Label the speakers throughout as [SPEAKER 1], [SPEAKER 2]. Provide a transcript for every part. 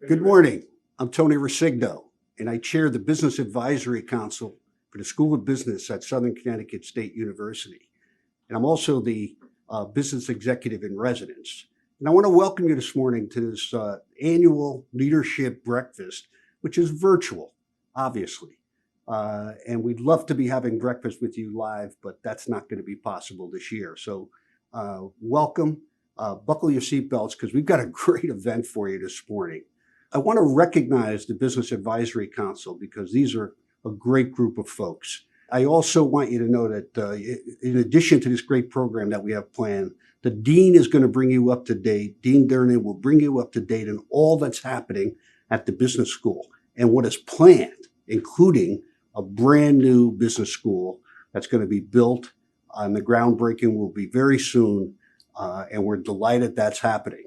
[SPEAKER 1] Good morning. I'm Tony Resigno, and I chair the Business Advisory Council for the School of Business at Southern Connecticut State University. And I'm also the business executive in residence. And I want to welcome you this morning to this annual leadership breakfast, which is virtual, obviously. And we'd love to be having breakfast with you live, but that's not going to be possible this year. So welcome. Buckle your seatbelts because we've got a great event for you this morning. I want to recognize the Business Advisory Council because these are a great group of folks. I also want you to know that in addition to this great program that we have planned, the Dean is going to bring you up to date. Dean Durnin will bring you up to date on all that's happening at the business school and what is planned, including a brand new business school that's going to be built, and the groundbreaking will be very soon, and we're delighted that's happening.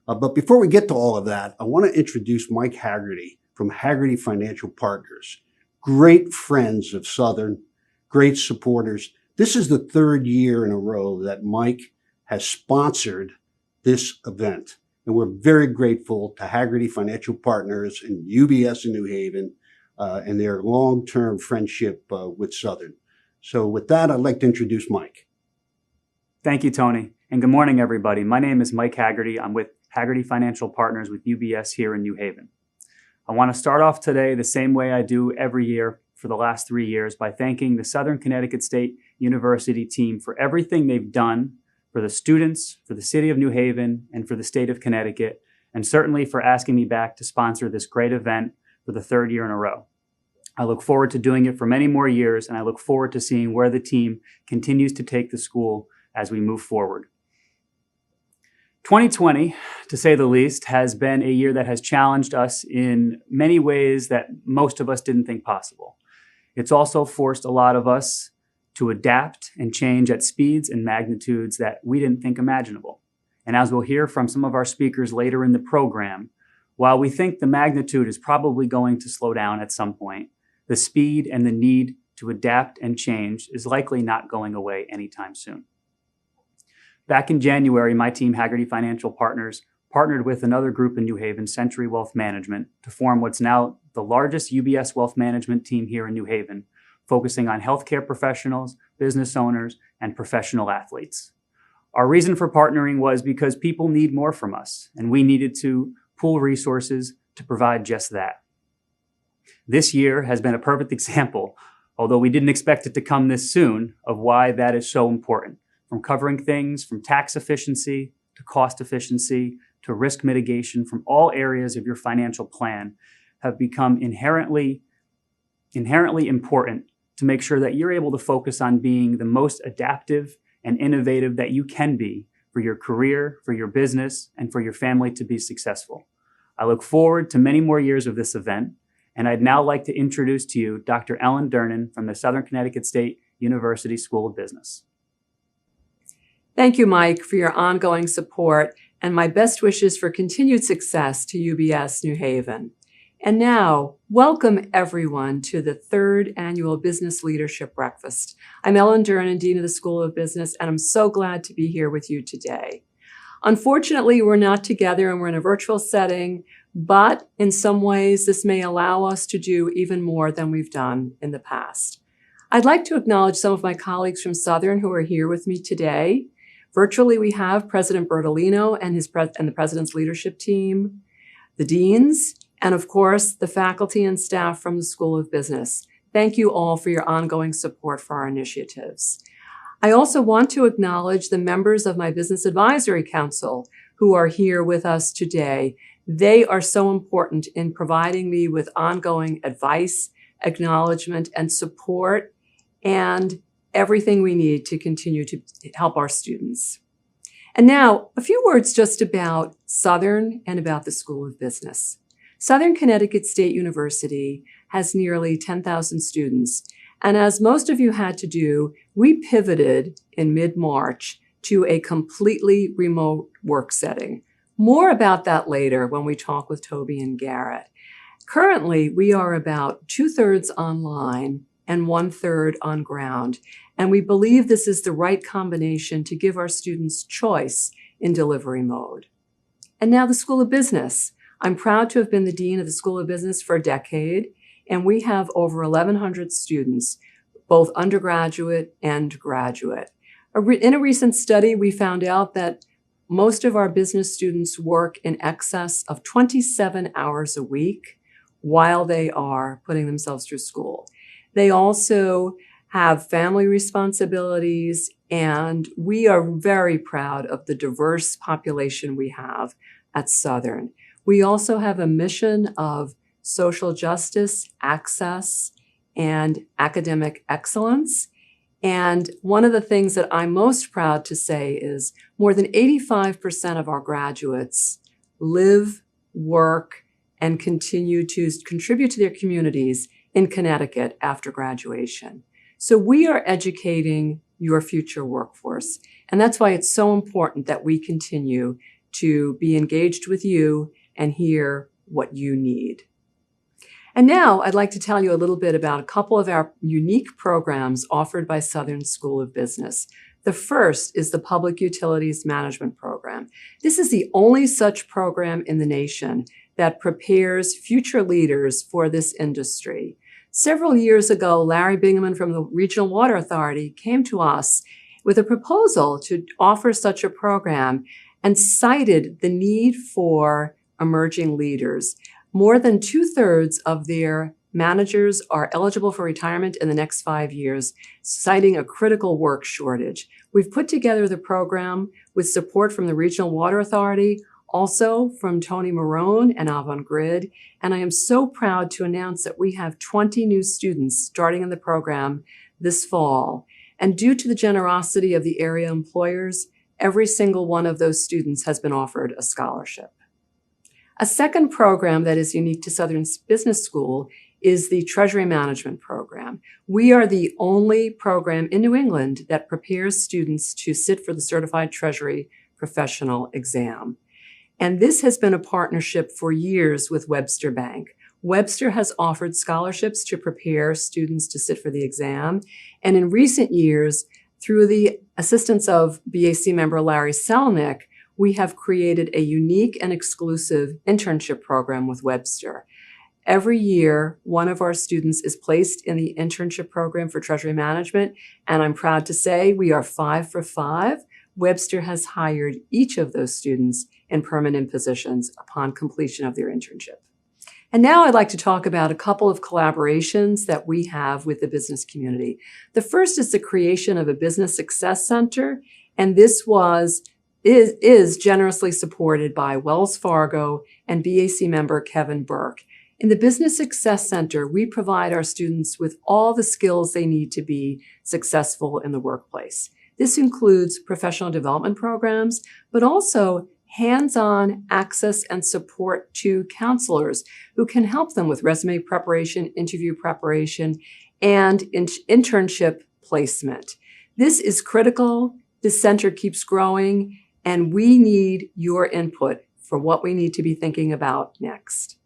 [SPEAKER 1] But before we get to all of that, I want to introduce Mike Haggerty from Hagerty Financial Partners. Great friends of Southern, great supporters. This is the third year in a row that Mike has sponsored this event. And we're very grateful to Hagerty Financial Partners and UBS in New Haven and their long-term friendship with Southern. So with that, I'd like to introduce Mike.
[SPEAKER 2] Thank you, Tony. And good morning, everybody. My name is Mike Haggerty. I'm with Hagerty Financial Partners with UBS here in New Haven. I want to start off today the same way I do every year for the last 3 years by thanking the Southern Connecticut State University team for everything they've done for the students, for the city of New Haven, and for the state of Connecticut, and certainly for asking me back to sponsor this great event for the third year in a row. I look forward to doing it for many more years, and I look forward to seeing where the team continues to take the school as we move forward. 2020, to say the least, has been a year that has challenged us in many ways that most of us didn't think possible. It's also forced a lot of us to adapt and change at speeds and magnitudes that we didn't think imaginable. And as we'll hear from some of our speakers later in the program, while we think the magnitude is probably going to slow down at some point, the speed and the need to adapt and change is likely not going away anytime soon. Back in January, my team, Hagerty Financial Partners, partnered with another group in New Haven, Century Wealth Management, to form what's now the largest UBS wealth management team here in New Haven, focusing on healthcare professionals, business owners, and professional athletes. Our reason for partnering was because people need more from us, and we needed to pool resources to provide just that. This year has been a perfect example, although we didn't expect it to come this soon, of why that is so important. From covering things from tax efficiency to cost efficiency to risk mitigation from all areas of your financial plan have become inherently important to make sure that you're able to focus on being the most adaptive and innovative that you can be for your career, for your business, and for your family to be successful. I look forward to many more years of this event, and I'd now like to introduce to you Dr. Ellen Durnin from the Southern Connecticut State University School of Business.
[SPEAKER 3] Thank you, Mike, for your ongoing support and my best wishes for continued success to UBS New Haven. And now, welcome everyone to the third annual Business Leadership Breakfast. I'm Ellen Durnin, Dean of the School of Business, and I'm so glad to be here with you today. Unfortunately, we're not together and we're in a virtual setting, but in some ways, this may allow us to do even more than we've done in the past. I'd like to acknowledge some of my colleagues from Southern who are here with me today. Virtually, we have President Bertolino and the President's leadership team, the deans, and of course, the faculty and staff from the School of Business. Thank you all for your ongoing support for our initiatives. I also want to acknowledge the members of my Business Advisory Council who are here with us today. They are so important in providing me with ongoing advice, acknowledgement, and support, and everything we need to continue to help our students. And now, a few words just about Southern and about the School of Business. Southern Connecticut State University has nearly 10,000 students, and as most of you had to do, we pivoted in mid-March to a completely remote work setting. More about that later when we talk with Toby and Garrett. Currently, we are about 2/3 online and 1/3 on ground. And we believe this is the right combination to give our students choice in delivery mode. And now the School of Business. I'm proud to have been the Dean of the School of Business for a decade, and we have over 1,100 students, both undergraduate and graduate. In a recent study, we found out that most of our business students work in excess of 27 hours a week while they are putting themselves through school. They also have family responsibilities, and we are very proud of the diverse population we have at Southern. We also have a mission of social justice, access, and academic excellence. And one of the things that I'm most proud to say is more than 85% of our graduates live, work, and continue to contribute to their communities in Connecticut after graduation. So we are educating your future workforce. And that's why it's so important that we continue to be engaged with you and hear what you need. And now I'd like to tell you a little bit about a couple of our unique programs offered by Southern School of Business. The first is the Public Utilities Management Program. This is the only such program in the nation that prepares future leaders for this industry. Several years ago, Larry Bingaman from the Regional Water Authority came to us with a proposal to offer such a program and cited the need for emerging leaders. More than 2/3 of their managers are eligible for retirement in the next 5 years, citing a critical work shortage. We've put together the program with support from the Regional Water Authority, also from Tony Marone and Avangrid, and I am so proud to announce that we have 20 new students starting in the program this fall. And due to the generosity of the area employers, every single one of those students has been offered a scholarship. A second program that is unique to Southern Business School is the Treasury Management Program. We are the only program in New England that prepares students to sit for the Certified Treasury Professional exam. And this has been a partnership for years with Webster Bank. Webster has offered scholarships to prepare students to sit for the exam. And in recent years, through the assistance of BAC member Larry Selnick, we have created a unique and exclusive internship program with Webster. Every year, one of our students is placed in the internship program for Treasury Management, and I'm proud to say we are 5 for 5. Webster has hired each of those students in permanent positions upon completion of their internship. And now I'd like to talk about a couple of collaborations that we have with the business community. The first is the creation of a Business Success Center, and this is generously supported by Wells Fargo and BAC member Kevin Burke. In the Business Success Center, we provide our students with all the skills they need to be successful in the workplace. This includes professional development programs, but also hands-on access and support to counselors who can help them with resume preparation, interview preparation, and internship placement. This is critical. This center keeps growing, and we need your input for what we need to be thinking about next.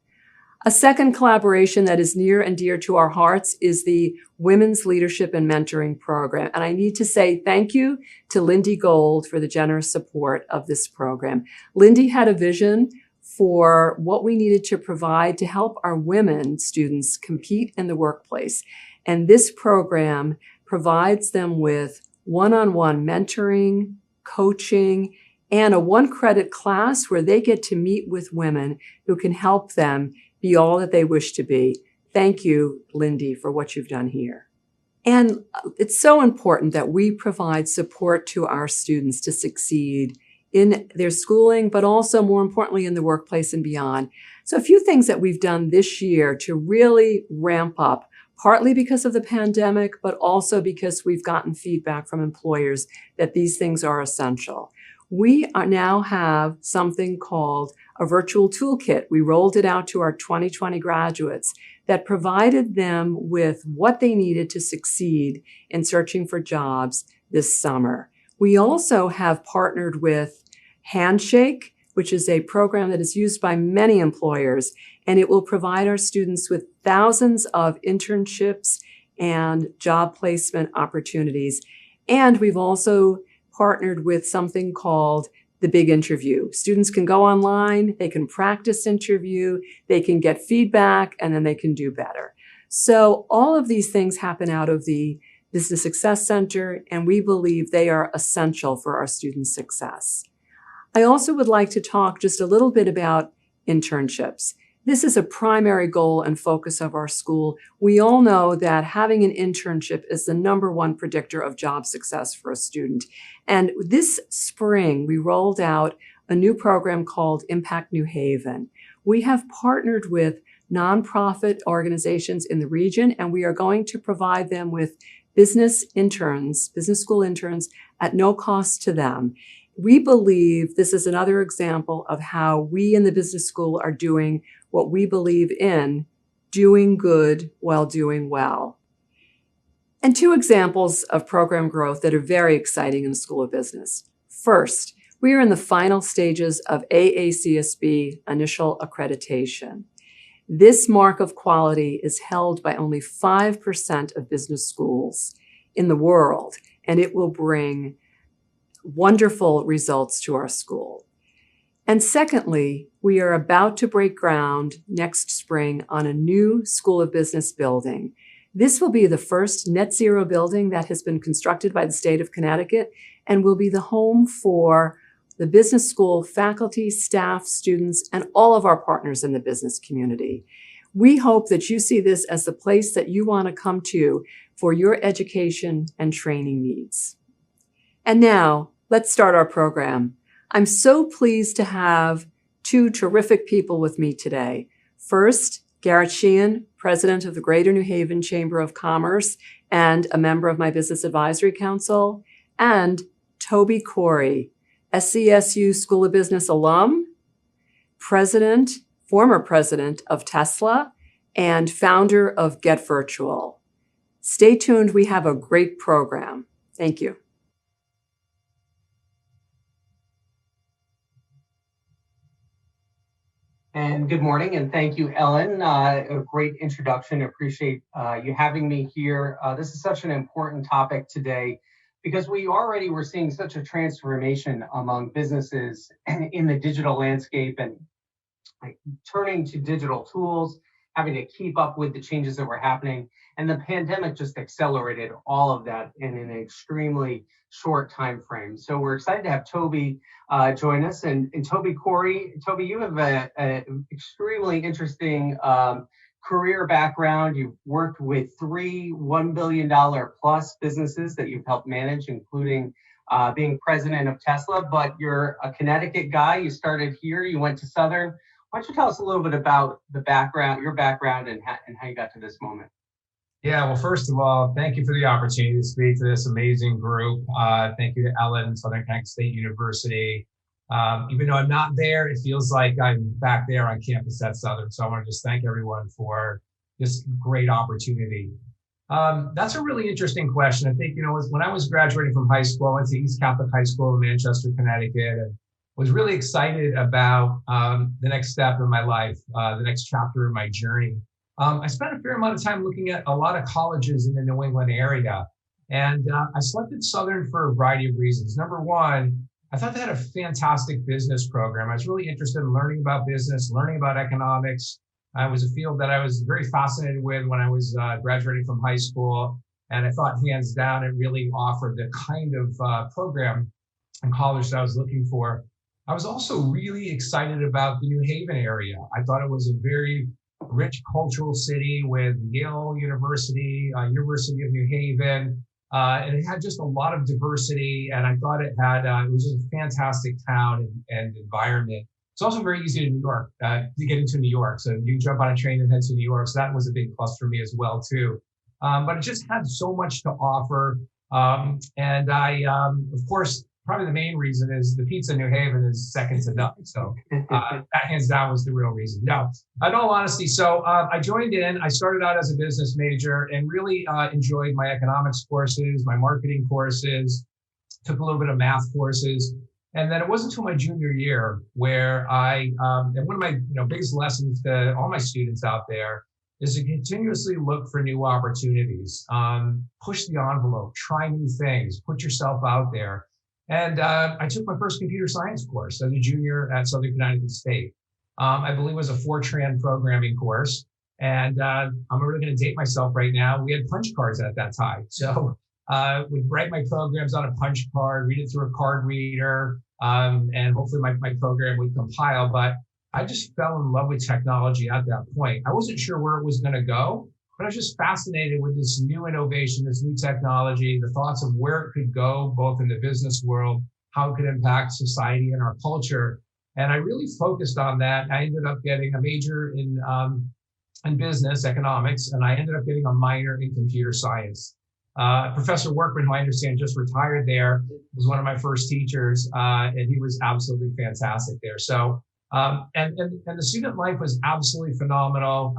[SPEAKER 3] A second collaboration that is near and dear to our hearts is the Women's Leadership and Mentoring Program. And I need to say thank you to Lindy Gold for the generous support of this program. Lindy had a vision for what we needed to provide to help our women students compete in the workplace. And this program provides them with one-on-one mentoring, coaching, and a one-credit class where they get to meet with women who can help them be all that they wish to be. Thank you, Lindy, for what you've done here. And it's so important that we provide support to our students to succeed in their schooling, but also more importantly in the workplace and beyond. So a few things that we've done this year to really ramp up, partly because of the pandemic, but also because we've gotten feedback from employers that these things are essential. We now have something called a virtual toolkit. We rolled it out to our 2020 graduates that provided them with what they needed to succeed in searching for jobs this summer. We also have partnered with Handshake, which is a program that is used by many employers, and it will provide our students with thousands of internships and job placement opportunities. And we've also partnered with something called the big interview. Students can go online, they can practice interview, they can get feedback, and then they can do better. So all of these things happen out of the Business Success Center, and we believe they are essential for our students' success. I also would like to talk just a little bit about internships. This is a primary goal and focus of our school. We all know that having an internship is the #1 predictor of job success for a student. And this spring, we rolled out a new program called Impact New Haven. We have partnered with nonprofit organizations in the region, and we are going to provide them with business school interns at no cost to them. We believe this is another example of how we in the business school are doing what we believe in, doing good while doing well. And 2 examples of program growth that are very exciting in the School of Business. First, we are in the final stages of Aacsb initial accreditation. This mark of quality is held by only 5% of business schools in the world, and it will bring wonderful results to our school. And secondly, we are about to break ground next spring on a new School of Business building. This will be the first net zero building that has been constructed by the state of Connecticut and will be the home for the business school faculty, staff, students, and all of our partners in the business community. We hope that you see this as the place that you want to come to for your education and training needs. And now, let's start our program. I'm so pleased to have 2 terrific people with me today. First, Garrett Sheehan, president of the Greater New Haven Chamber of Commerce and a member of my Business Advisory Council, and Toby Corey, SCSU School of Business alum, former president of Tesla, and founder of GetVirtual. Stay tuned, we have a great program. Thank you.
[SPEAKER 4] And good morning, and thank you, Ellen. A great introduction. Appreciate you having me here. This is such an important topic today because we're seeing such a transformation among businesses in the digital landscape and turning to digital tools, having to keep up with the changes that were happening. And the pandemic just accelerated all of that in an extremely short time frame. So we're excited to have Toby join us. And Toby Corey, Toby, you have an extremely interesting career background. You've worked with 3 $1 billion plus businesses that you've helped manage, including being president of Tesla, but you're a Connecticut guy. You started here, you went to Southern. Why don't you tell us a little bit about your background and how you got to this moment?
[SPEAKER 5] Yeah, well, first of all, thank you for the opportunity to speak to this amazing group. Thank you to Ellen, Southern Connecticut State University. Even though I'm not there, it feels like I'm back there on campus at Southern. So I want to just thank everyone for this great opportunity. That's a really interesting question. I think, when I was graduating from high school, I went to East Catholic High School in Manchester, Connecticut, and was really excited about the next step in my life, the next chapter in my journey. I spent a fair amount of time looking at a lot of colleges in the New England area, and I selected Southern for a variety of reasons. Number one, I thought they had a fantastic business program. I was really interested in learning about business, learning about economics. It was a field that I was very fascinated with when I was graduating from high school, and I thought hands down it really offered the kind of program and college that I was looking for. I was also really excited about the New Haven area. I thought it was a very rich cultural city with Yale University, University of New Haven, and it had just a lot of diversity. And I thought it was just a fantastic town and environment. It's also very easy to get into New York. So you can jump on a train and head to New York. So that was a big plus for me as well too. But it just had so much to offer. And I, of course, probably the main reason is the pizza in New Haven is second to none. So that hands down was the real reason. No, in all honesty, so I joined in. I started out as a business major and really enjoyed my economics courses, my marketing courses, took a little bit of math courses. And then it wasn't until my junior year where and one of my biggest lessons to all my students out there is to continuously look for new opportunities, push the envelope, try new things, put yourself out there. And I took my first computer science course as a junior at Southern Connecticut State. I believe it was a Fortran programming course. And I'm really going to date myself right now. We had punch cards at that time. So would write my programs on a punch card, read it through a card reader, and hopefully my program would compile. But I just fell in love with technology at that point. I wasn't sure where it was going to go, but I was just fascinated with this new innovation, this new technology, the thoughts of where it could go, both in the business world, how it could impact society and our culture. And I really focused on that. I ended up getting a major in business economics, and I ended up getting a minor in computer science. Professor Workman, who I understand just retired there, was one of my first teachers, and he was absolutely fantastic there. So, and the student life was absolutely phenomenal.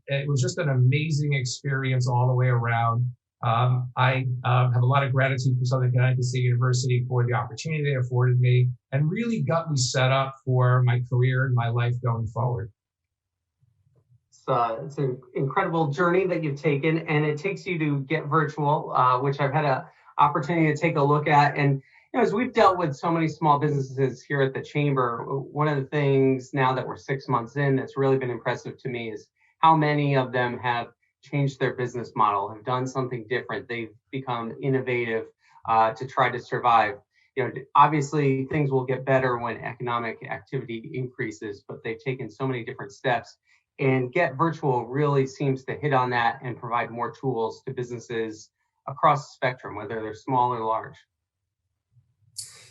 [SPEAKER 5] It was just an amazing experience all the way around. I have a lot of gratitude for Southern Connecticut State University for the opportunity they afforded me and really got me set up for my career and my life going forward.
[SPEAKER 4] It's an incredible journey that you've taken, and it takes you to GetVirtual, which I've had an opportunity to take a look at. And as we've dealt with so many small businesses here at the Chamber, one of the things now that we're 6 months in that's really been impressive to me is how many of them have changed their business model, have done something different. They've become innovative to try to survive. Obviously things will get better when economic activity increases, but they've taken so many different steps. And GetVirtual really seems to hit on that and provide more tools to businesses across the spectrum, whether they're small or large.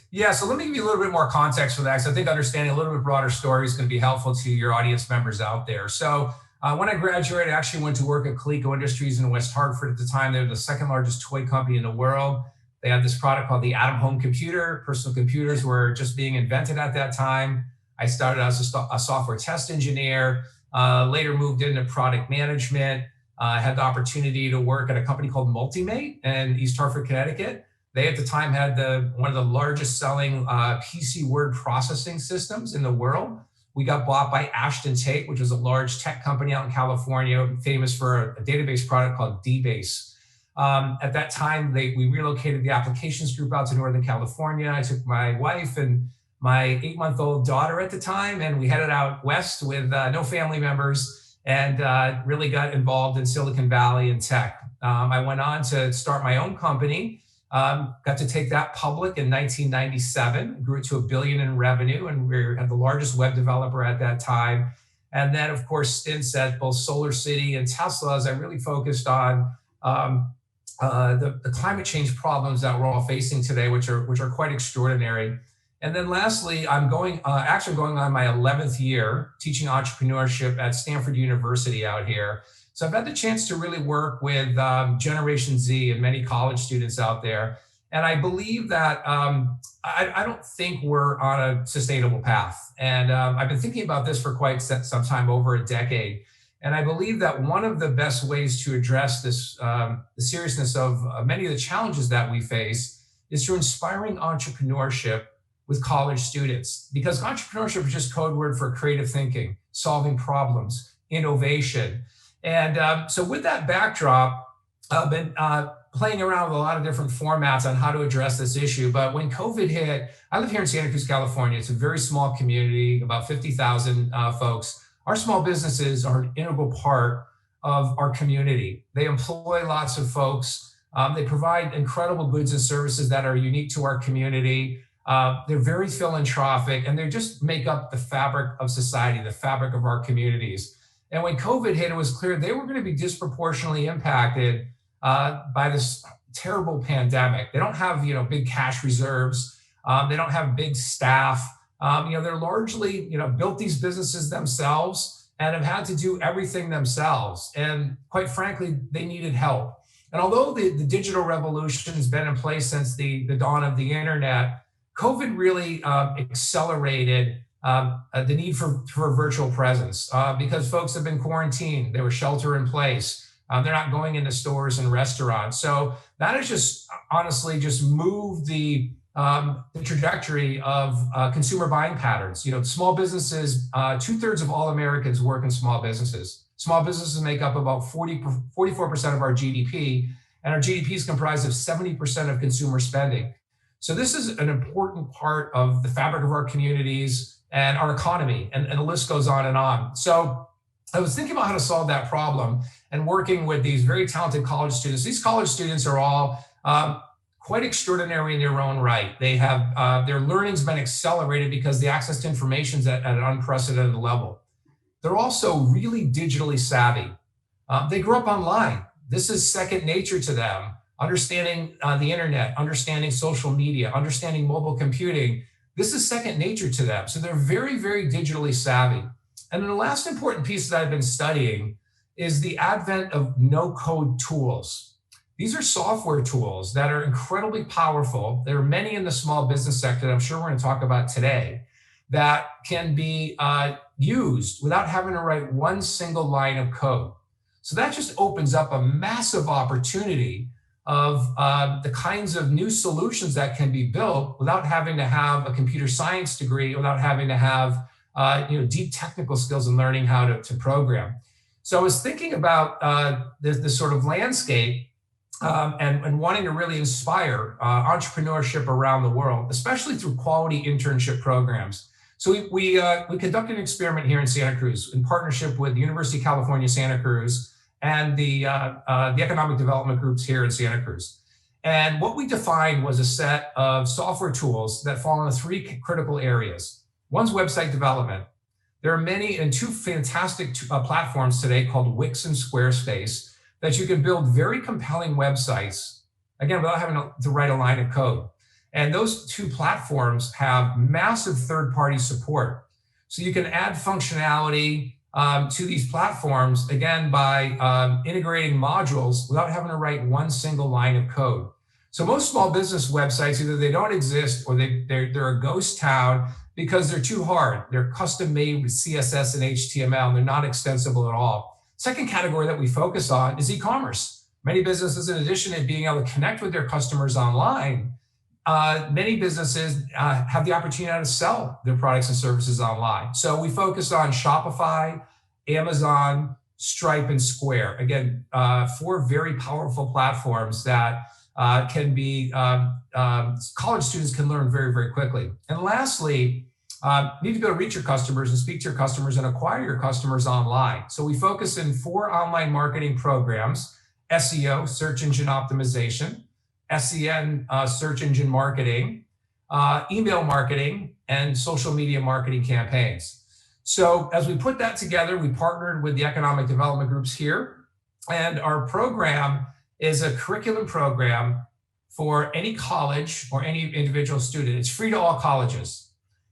[SPEAKER 5] Yeah, so let me give you a little bit more context for that, because I think understanding a little bit broader story is going to be helpful to your audience members out there. So when I graduated, I actually went to work at Coleco Industries in West Hartford at the time. They were the second largest toy company in the world. They had this product called the Atom home computer. Personal computers were just being invented at that time. I started as a software test engineer. Later moved into product management, had the opportunity to work at a company called Multimate in East Hartford, Connecticut. They at the time had one of the largest selling PC word processing systems in the world. We got bought by Ashton Tate, which was a large tech company out in California, famous for a database product called DBase. At that time, we relocated the applications group out to Northern California. I took my wife and my 8-month-old daughter at the time, and we headed out west with no family members and really got involved in Silicon Valley and tech. I went on to start my own company, got to take that public in 1997, grew it to $1 billion in revenue, and we were the largest web developer at that time. And then, of course, stints at both Solar City and Tesla, as I really focused on the climate change problems that we're all facing today, which are quite extraordinary. And then lastly, I'm going on my 11th year teaching entrepreneurship at Stanford University out here. So I've had the chance to really work with Generation Z and many college students out there. And I believe that I don't think we're on a sustainable path. And I've been thinking about this for quite some time, over a decade. And I believe that one of the best ways to address this, the seriousness of many of the challenges that we face, is through inspiring entrepreneurship with college students, because entrepreneurship is just code word for creative thinking, solving problems, innovation. And so with that backdrop, I've been playing around with a lot of different formats on how to address this issue. But when COVID hit, I live here in Santa Cruz, California. It's a very small community, about 50,000 folks. Our small businesses are an integral part of our community. They employ lots of folks. They provide incredible goods and services that are unique to our community. They're very philanthropic, and they just make up the fabric of society, the fabric of our communities. And when COVID hit, it was clear they were going to be disproportionately impacted by this terrible pandemic. They don't have, big cash reserves. They don't have big staff. They're largely, built these businesses themselves and have had to do everything themselves. And quite frankly, they needed help. And although the digital revolution has been in place since the dawn of the internet, COVID really accelerated the need for virtual presence because folks have been quarantined. They were shelter in place. They're not going into stores and restaurants. So that has just honestly just moved the trajectory of consumer buying patterns. Small businesses, 2/3 of all Americans work in small businesses. Small businesses make up about 44% of our GDP, and our GDP is comprised of 70% of consumer spending. So this is an important part of the fabric of our communities and our economy, and the list goes on and on. So I was thinking about how to solve that problem and working with these very talented college students. These college students are all quite extraordinary in their own right. They have, their learning's been accelerated because the access to information is at an unprecedented level. They're also really digitally savvy. They grew up online. This is second nature to them. Understanding the internet, understanding social media, understanding mobile computing, this is second nature to them. So they're very, very digitally savvy. And then the last important piece that I've been studying is the advent of no-code tools. These are software tools that are incredibly powerful. There are many in the small business sector that I'm sure we're going to talk about today that can be used without having to write one single line of code. So that just opens up a massive opportunity of the kinds of new solutions that can be built without having to have a computer science degree, without having to have deep technical skills in learning how to program. So I was thinking about this sort of landscape and wanting to really inspire entrepreneurship around the world, especially through quality internship programs. So we conducted an experiment here in Santa Cruz in partnership with the University of California, Santa Cruz, and the economic development groups here in Santa Cruz. And what we defined was a set of software tools that fall into three critical areas. One's website development. There are many and two fantastic platforms today called Wix and Squarespace that you can build very compelling websites, again, without having to write a line of code. And those two platforms have massive third-party support. So you can add functionality to these platforms, again, by integrating modules without having to write one single line of code. So most small business websites, either they don't exist or they're a ghost town because they're too hard. They're custom made with CSS and HTML, and they're not extensible at all. Second category that we focus on is e-commerce. Many businesses, in addition to being able to connect with their customers online, many businesses have the opportunity to sell their products and services online. So we focus on Shopify, Amazon, Stripe, and Square. Again, four very powerful platforms that can be, college students can learn very, very quickly. And lastly, you need to be able to reach your customers and speak to your customers and acquire your customers online. So we focus in 4 online marketing programs: SEO, search engine optimization; SEN, search engine marketing; email marketing; and social media marketing campaigns. So as we put that together, we partnered with the economic development groups here, and our program is a curriculum program for any college or any individual student. It's free to all colleges.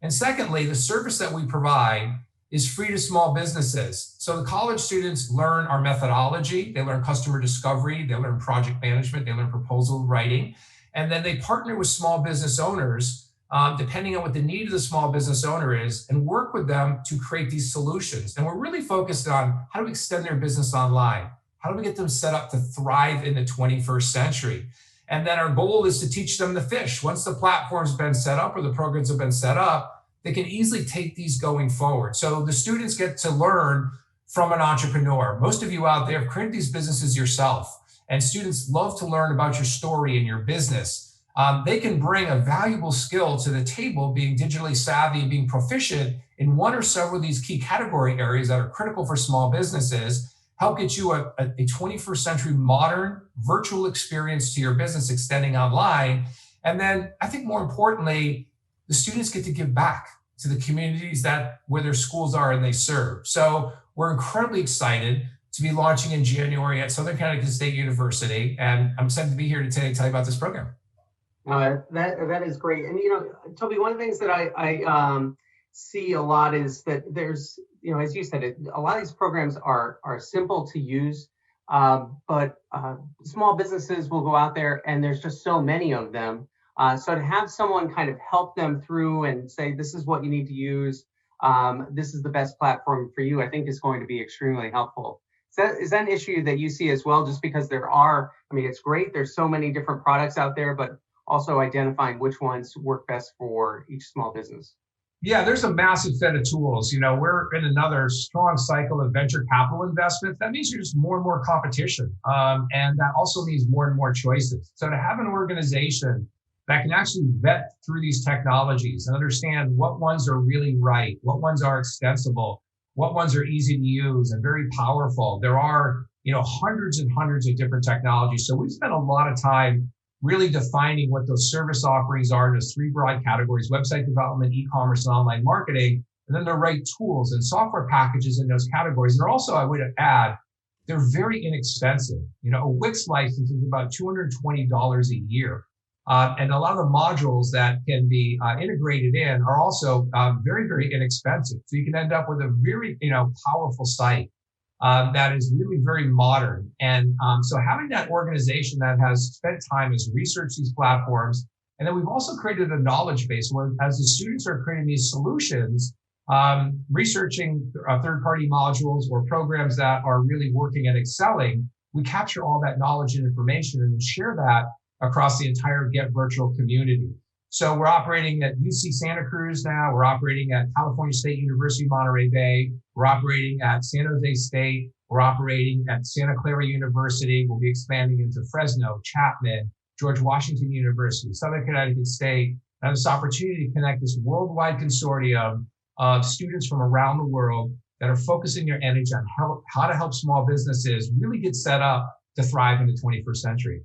[SPEAKER 5] And secondly, the service that we provide is free to small businesses. So the college students learn our methodology, they learn customer discovery, they learn project management, they learn proposal writing, and then they partner with small business owners, depending on what the need of the small business owner is, and work with them to create these solutions. And we're really focused on how do we extend their business online? How do we get them set up to thrive in the 21st century? And then our goal is to teach them the fish. Once the platform's been set up or the programs have been set up, they can easily take these going forward. So the students get to learn from an entrepreneur. Most of you out there have created these businesses yourself, and students love to learn about your story and your business. They can bring a valuable skill to the table, being digitally savvy and being proficient in one or several of these key category areas that are critical for small businesses, help get you a 21st century modern virtual experience to your business extending online. And then I think more importantly, the students get to give back to the communities where their schools are and they serve. So we're incredibly excited to be launching in January at Southern Connecticut State University. And I'm excited to be here today to tell you about this program.
[SPEAKER 4] That is great. And, Toby, one of the things that I see a lot is that there's, as you said, a lot of these programs are simple to use, but small businesses will go out there and there's just so many of them. So to have someone kind of help them through and say, this is what you need to use, this is the best platform for you, I think is going to be extremely helpful. Is that an issue that you see as well? Just because it's great, there's so many different products out there, but also identifying which ones work best for each small business.
[SPEAKER 5] Yeah, there's a massive set of tools. We're in another strong cycle of venture capital investments. That means there's more and more competition. And that also means more and more choices. So to have an organization that can actually vet through these technologies and understand what ones are really right, what ones are extensible, what ones are easy to use and very powerful. There are, hundreds and hundreds of different technologies. So we've spent a lot of time really defining what those service offerings are in those three broad categories: website development, e-commerce, and online marketing, and then the right tools and software packages in those categories. And they're also, I would add, they're very inexpensive. A Wix license is about $220 a year. And a lot of the modules that can be integrated in are also very, very inexpensive. So you can end up with a very, powerful site that is really very modern. And so having that organization that has spent time has researched these platforms, and then we've also created a knowledge base where, as the students are creating these solutions, researching third-party modules or programs that are really working and excelling, we capture all that knowledge and information and share that across the entire GetVirtual community. So we're operating at UC Santa Cruz now. We're operating at California State University, Monterey Bay. We're operating at San Jose State. We're operating at Santa Clara University. We'll be expanding into Fresno, Chapman, George Washington University, Southern Connecticut State. And this opportunity to connect this worldwide consortium of students from around the world that are focusing their energy on how to help small businesses really get set up to thrive in the 21st century.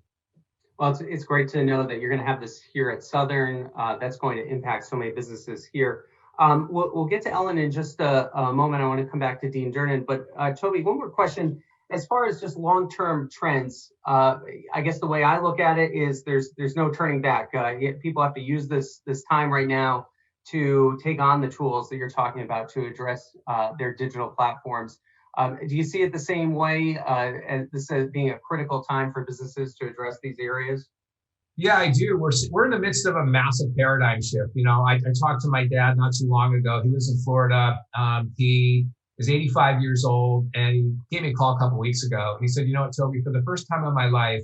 [SPEAKER 4] Well, it's great to know that you're going to have this here at Southern. That's going to impact so many businesses here. We'll get to Ellen in just a moment. I want to come back to Dean Durnin. But Toby, one more question. As far as just long-term trends, I guess the way I look at it is there's no turning back. People have to use this time right now to take on the tools that you're talking about to address their digital platforms. Do you see it the same way, as this as being a critical time for businesses to address these areas?
[SPEAKER 5] Yeah, I do. We're in the midst of a massive paradigm shift. I talked to my dad not too long ago. He lives in Florida. He is 85 years old, and he gave me a call a couple of weeks ago. He said, what, Toby, for the first time in my life,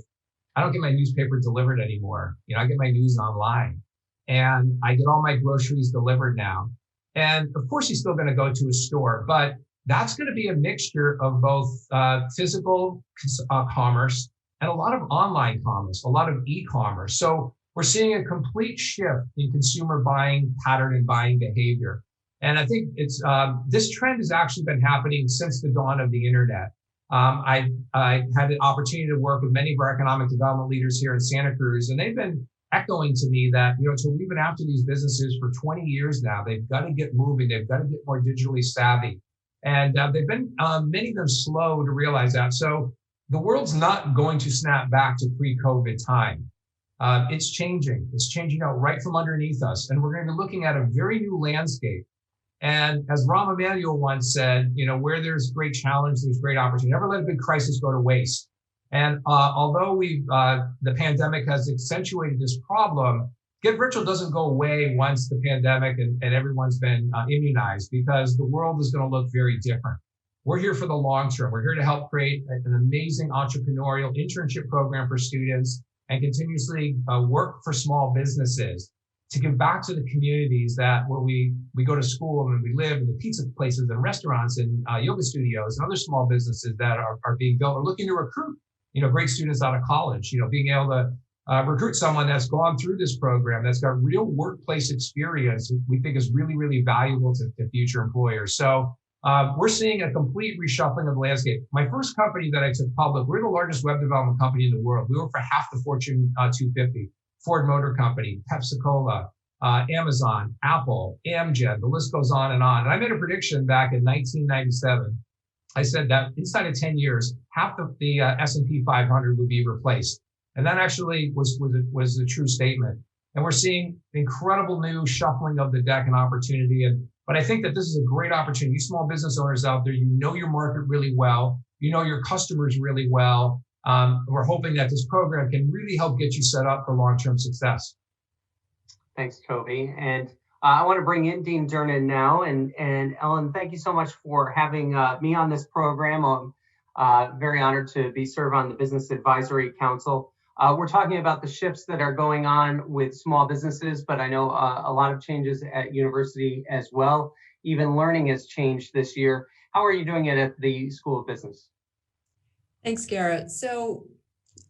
[SPEAKER 5] I don't get my newspaper delivered anymore. I get my news online, and I get all my groceries delivered now. And of course, he's still going to go to a store, but that's going to be a mixture of both physical commerce and a lot of online commerce, a lot of e-commerce. So we're seeing a complete shift in consumer buying pattern and buying behavior. And I think it's this trend has actually been happening since the dawn of the internet. I had the opportunity to work with many of our economic development leaders here in Santa Cruz, and they've been echoing to me that, so we've been after these businesses for 20 years now. They've got to get moving. They've got to get more digitally savvy. And they've been, many of them, slow to realize that. So the world's not going to snap back to pre-COVID time. It's changing. It's changing out right from underneath us. And we're going to be looking at a very new landscape. And as Rahm Emanuel once said, where there's great challenge, there's great opportunity. Never let a big crisis go to waste. And although the pandemic has accentuated this problem, GetVirtual doesn't go away once the pandemic and everyone's been immunized, because the world is going to look very different. We're here for the long term. We're here to help create an amazing entrepreneurial internship program for students and continuously work for small businesses to give back to the communities where we go to school and we live, in the pizza places and restaurants and yoga studios and other small businesses that are being built or looking to recruit, great students out of college, being able to recruit someone that's gone through this program, that's got real workplace experience, we think is really, really valuable to future employers. So we're seeing a complete reshuffling of the landscape. My first company that I took public, we're the largest web development company in the world. We work for half the Fortune 250, Ford Motor Company, Pepsi-Cola, Amazon, Apple, Amgen, the list goes on. And I made a prediction back in 1997. I said that inside of 10 years, half of the S&P 500 would be replaced. And that actually was a true statement. And we're seeing incredible new shuffling of the deck and opportunity. But I think that this is a great opportunity. You small business owners out there, your market really well. Your customers really well. We're hoping that this program can really help get you set up for long-term success.
[SPEAKER 4] Thanks, Toby. And I want to bring in Dean Durnin now. And Ellen, thank you so much for having me on this program. I'm very honored to be served on the Business Advisory Council. We're talking about the shifts that are going on with small businesses, but I know a lot of changes at university as well. Even learning has changed this year. How are you doing it at the School of Business?
[SPEAKER 3] Thanks, Garrett. So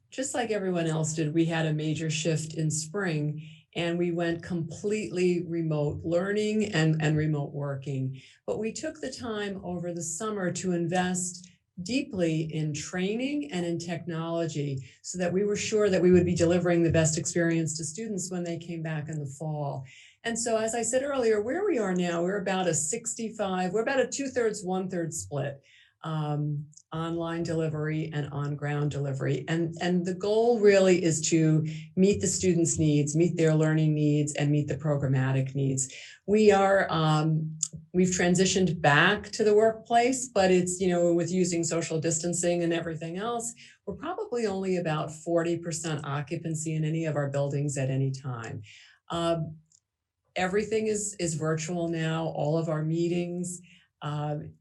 [SPEAKER 3] just like everyone else did, we had a major shift in spring. and we went completely remote learning and remote working. But we took the time over the summer to invest deeply in training and in technology so that we were sure that we would be delivering the best experience to students when they came back in the fall. And so, as I said earlier, where we are now, we're about a 65, we're about a 2/3, 1/3 split, online delivery and on-ground delivery. And the goal really is to meet the students' needs, meet their learning needs, and meet the programmatic needs. We are, we've transitioned back to the workplace, but it's, with using social distancing and everything else, we're probably only about 40% occupancy in any of our buildings at any time. Everything is virtual now, all of our meetings.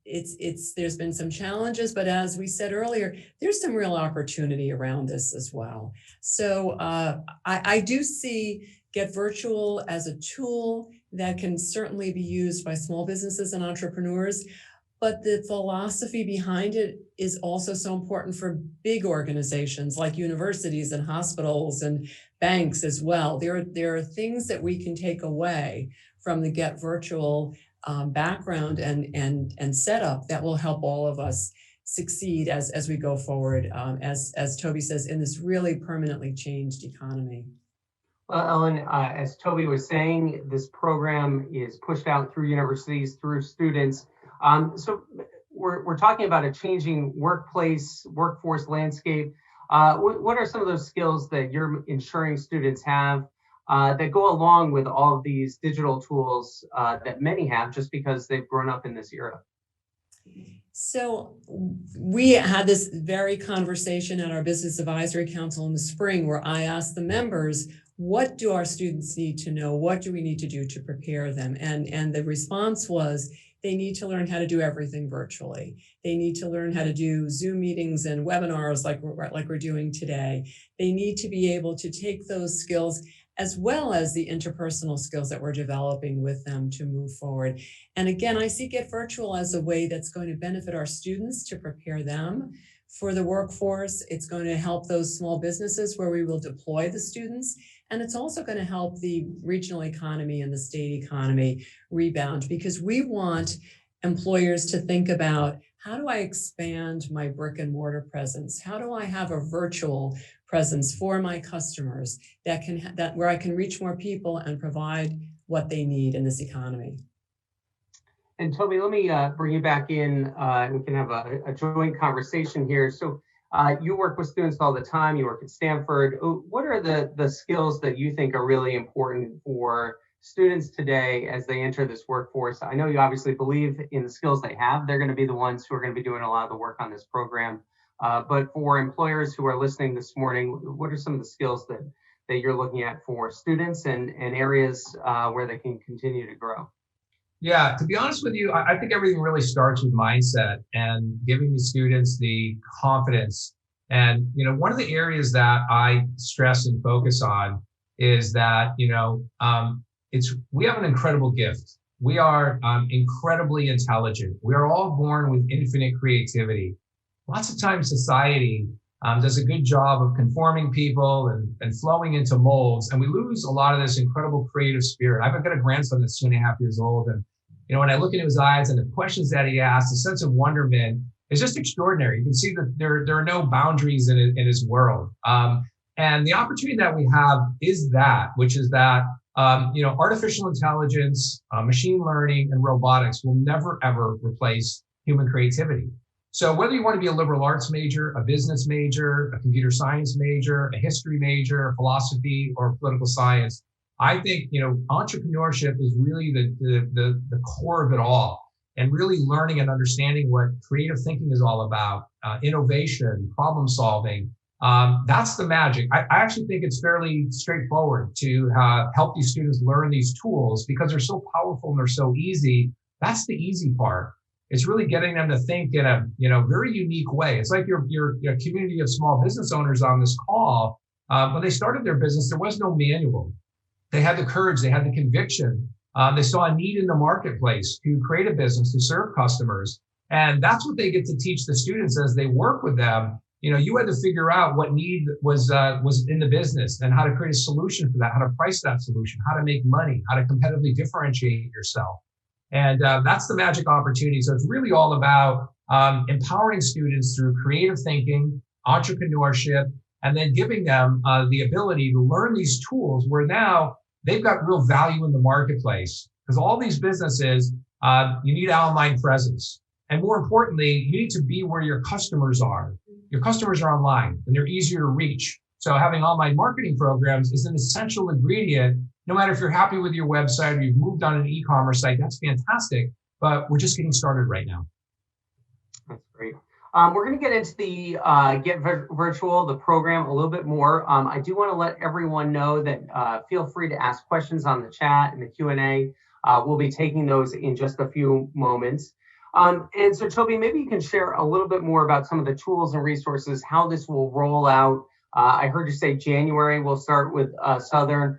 [SPEAKER 3] There's been some challenges, but as we said earlier, there's some real opportunity around this as well. So I do see GetVirtual as a tool that can certainly be used by small businesses and entrepreneurs, but the philosophy behind it is also so important for big organizations like universities and hospitals and banks as well. There are things that we can take away from the GetVirtual background and setup that will help all of us succeed as we go forward, as Toby says, in this really permanently changed economy.
[SPEAKER 4] Well, Ellen, as Toby was saying, this program is pushed out through universities, through students. So we're talking about a changing workforce landscape. What are some of those skills that you're ensuring students have that go along with all of these digital tools that many have just because they've grown up in this era?
[SPEAKER 3] So we had this very conversation at our Business Advisory Council in the spring where I asked the members, what do our students need to know? What do we need to do to prepare them? And the response was, they need to learn how to do everything virtually. They need to learn how to do Zoom meetings and webinars like we're doing today. They need to be able to take those skills as well as the interpersonal skills that we're developing with them to move forward. And again, I see GetVirtual as a way that's going to benefit our students to prepare them for the workforce. It's going to help those small businesses where we will deploy the students. And it's also going to help the regional economy and the state economy rebound, because we want employers to think about, how do I expand my brick and mortar presence? How do I have a virtual presence for my customers where I can reach more people and provide what they need in this economy?
[SPEAKER 4] And Toby, let me bring you back in. We can have a joint conversation here. So you work with students all the time. You work at Stanford. What are the skills that you think are really important for students today as they enter this workforce? I know you obviously believe in the skills they have. They're going to be the ones who are going to be doing a lot of the work on this program. But for employers who are listening this morning, what are some of the skills that you're looking at for students and areas where they can continue to grow?
[SPEAKER 5] Yeah, to be honest with you, I think everything really starts with mindset and giving the students the confidence. And, one of the areas that I stress and focus on is that, we have an incredible gift. We are incredibly intelligent. We are all born with infinite creativity. Lots of times society does a good job of conforming people and flowing into molds, and we lose a lot of this incredible creative spirit. I've got a grandson that's 2.5 years old, and when I look into his eyes and the questions that he asks, the sense of wonderment is just extraordinary. You can see that there are no boundaries in his world. And the opportunity that we have is which is that artificial intelligence, machine learning, and robotics will never, ever replace human creativity. So whether you want to be a liberal arts major, a business major, a computer science major, a history major, philosophy, or political science, I think, entrepreneurship is really the core of it all, and really learning and understanding what creative thinking is all about, innovation, problem solving. That's the magic. I actually think it's fairly straightforward to help these students learn these tools because they're so powerful and they're so easy. That's the easy part. It's really getting them to think in a very unique way. It's like your community of small business owners on this call. When they started their business, there was no manual. They had the courage, they had the conviction. They saw a need in the marketplace to create a business, to serve customers. And that's what they get to teach the students as they work with them, you had to figure out what need was in the business and how to create a solution for that, how to price that solution, how to make money, how to competitively differentiate yourself. And that's the magic opportunity. So it's really all about empowering students through creative thinking, entrepreneurship, and then giving them the ability to learn these tools where now they've got real value in the marketplace. Because all these businesses, you need online presence. And more importantly, you need to be where your customers are. Your customers are online and they're easier to reach. So having online marketing programs is an essential ingredient. No matter if you're happy with your website or you've moved on an e-commerce site, that's fantastic. But we're just getting started right now.
[SPEAKER 4] That's great. We're going to get into the GetVirtual, the program, a little bit more. I do want to let everyone know that feel free to ask questions on the chat and the Q&A. We'll be taking those in just a few moments. And so, Toby, maybe you can share a little bit more about some of the tools and resources, how this will roll out. I heard you say January, we'll start with Southern.